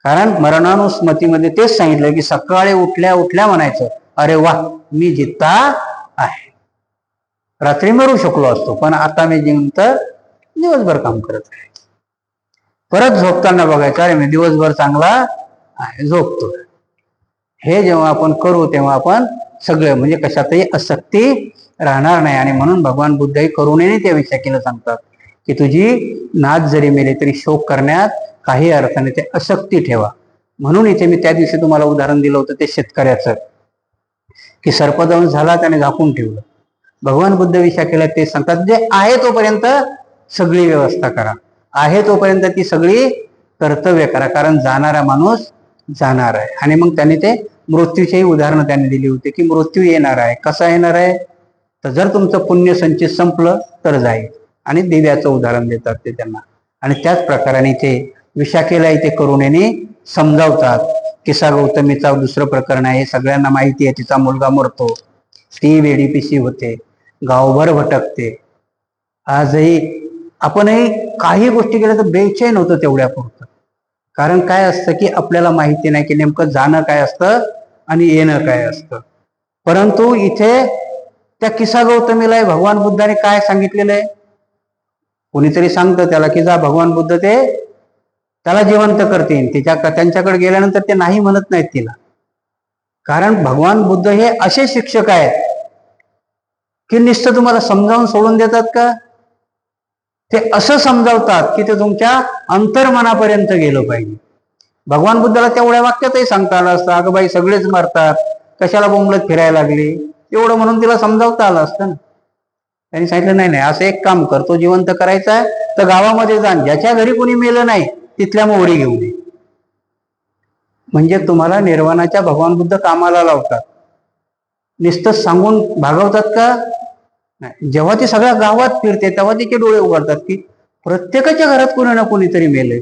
कारण मरणानुस्मृतीमध्ये तेच सांगितलं की सकाळी उठल्या उठल्या म्हणायचं अरे वा मी जित्ता आहे. रात्री मरू शकलो असतो पण आता मी जिवंत दिवसभर काम करत आहे. परत झोपताना बघायचं अरे मी दिवसभर चांगला आहे, झोपतो. हे जेव्हा आपण करू तेव्हा आपण सगळं म्हणजे कशातही आसक्ती राहणार नाही. आणि म्हणून भगवान बुद्धही करुणेने त्या विशाखेला सांगतात की तुझी नाथ जरी मेले तरी शोक करण्यात काही अर्थ नाही, ते आसक्ती ठेवा. म्हणून इथे मी त्या दिवशी तुम्हाला उदाहरण दिलं होतं ते शेतकऱ्याचं की सर्पदंश झाला त्याने झाकून ठेवलं. भगवान बुद्ध विशाखेला ते सांगतात जे आहे तोपर्यंत सगळी व्यवस्था करा, आहे तोपर्यंत ती सगळी कर्तव्य करा. कारण जाणारा माणूस जाणार आहे. आणि मग त्यांनी ते मृत्यूचेही उदाहरणं त्यांनी दिली होती की मृत्यू येणार आहे. कसा येणार आहे तर जर तुमचं पुण्य संचित संपलं तर जाईल. आणि दिव्याचं उदाहरण देतात ते त्यांना. आणि त्याच प्रकाराने इथे विशाखेला इथे करुणेने समजावतात. किसा गौतमीचा दुसरं प्रकरण आहे, सगळ्यांना माहिती आहे. तिचा मुलगा मरतो, ती वेडीपिशी होते, गावभर भटकते. आजही आपणही काही गोष्टी केल्या तर बेचैन होतं तेवढ्या पुरतं. कारण काय असतं की आपल्याला माहिती नाही की नेमकं जाणं काय असतं आणि येणं काय असतं. परंतु इथे त्या किसा गौतमीला भगवान बुद्धाने काय सांगितलेलं आहे? कोणीतरी सांगतं त्याला की जा भगवान बुद्ध ते त्याला जिवंत करतील. त्यांच्याकडे गेल्यानंतर ते नाही म्हणत नाहीत तिला. कारण भगवान बुद्ध हे असे शिक्षक आहेत की नुसतं तुम्हाला समजावून सोडून देतात का? ते असं समजावतात की ते तुमच्या अंतर्मनापर्यंत गेलं पाहिजे. भगवान बुद्धाला तेवढ्या वाक्यातही सांगता आलं असतं अगं बाई सगळेच मरतात, कशाला बोंबलत फिरायला लागली, एवढं म्हणून तिला समजावता आलं असतं ना. त्यांनी सांगितलं नाही नाही असं एक काम कर, तो जिवंत करायचा आहे तर गावामध्ये जाण, ज्याच्या घरी कोणी मेलं नाही तिथल्या मोहरी घेऊन ये. म्हणजे तुम्हाला निर्वाणाच्या भगवान बुद्ध कामाला लावतात, नुसतं सांगून भागवतात का नाही. जेव्हा ती सगळ्या गावात फिरते तेव्हा तिचे डोळे उघडतात की प्रत्येकाच्या घरात कोणी ना कोणीतरी मेलंय.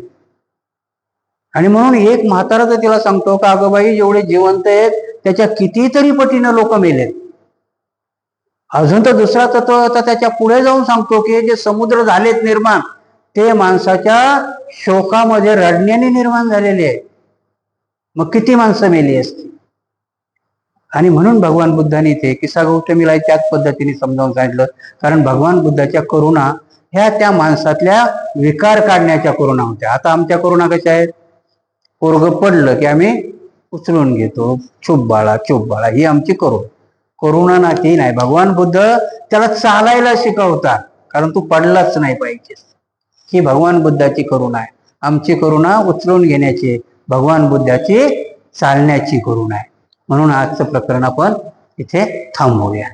आणि म्हणून एक म्हातारा तर तिला सांगतो का अगं बाई जेवढे जिवंत आहेत त्याच्या कितीतरी पटीनं लोक मेलेत. अजून तर दुसरा तत्व आता त्याच्या पुढे जाऊन सांगतो की जे समुद्र झालेत निर्माण ते माणसाच्या शोकामध्ये रडण्याने निर्माण झालेले आहे. मग किती माणसं मेली असती. आणि म्हणून भगवान बुद्धांनी इथे किस्सा गौतमीला त्याच पद्धतीने समजावून सांगितलं. कारण भगवान बुद्धाच्या करुणा ह्या त्या माणसातल्या विकार काढण्याच्या करुणा होत्या. आता आमच्या करुणा कशा आहेत? पोरगं पडलं की आम्ही उचलून घेतो, चुप बाळा ही आमची करुणा ना, ती नाही. भगवान बुद्ध त्याला चालायला शिकवतात, कारण तू पडलाच नाही पाहिजे. ही भगवान बुद्धाची करुणा आहे. आमची करुणा उचलून घेण्याची, भगवान बुद्धाची चालण्याची करुणा आहे. म्हणून आजचं प्रकरण आपण इथे थांबवूया.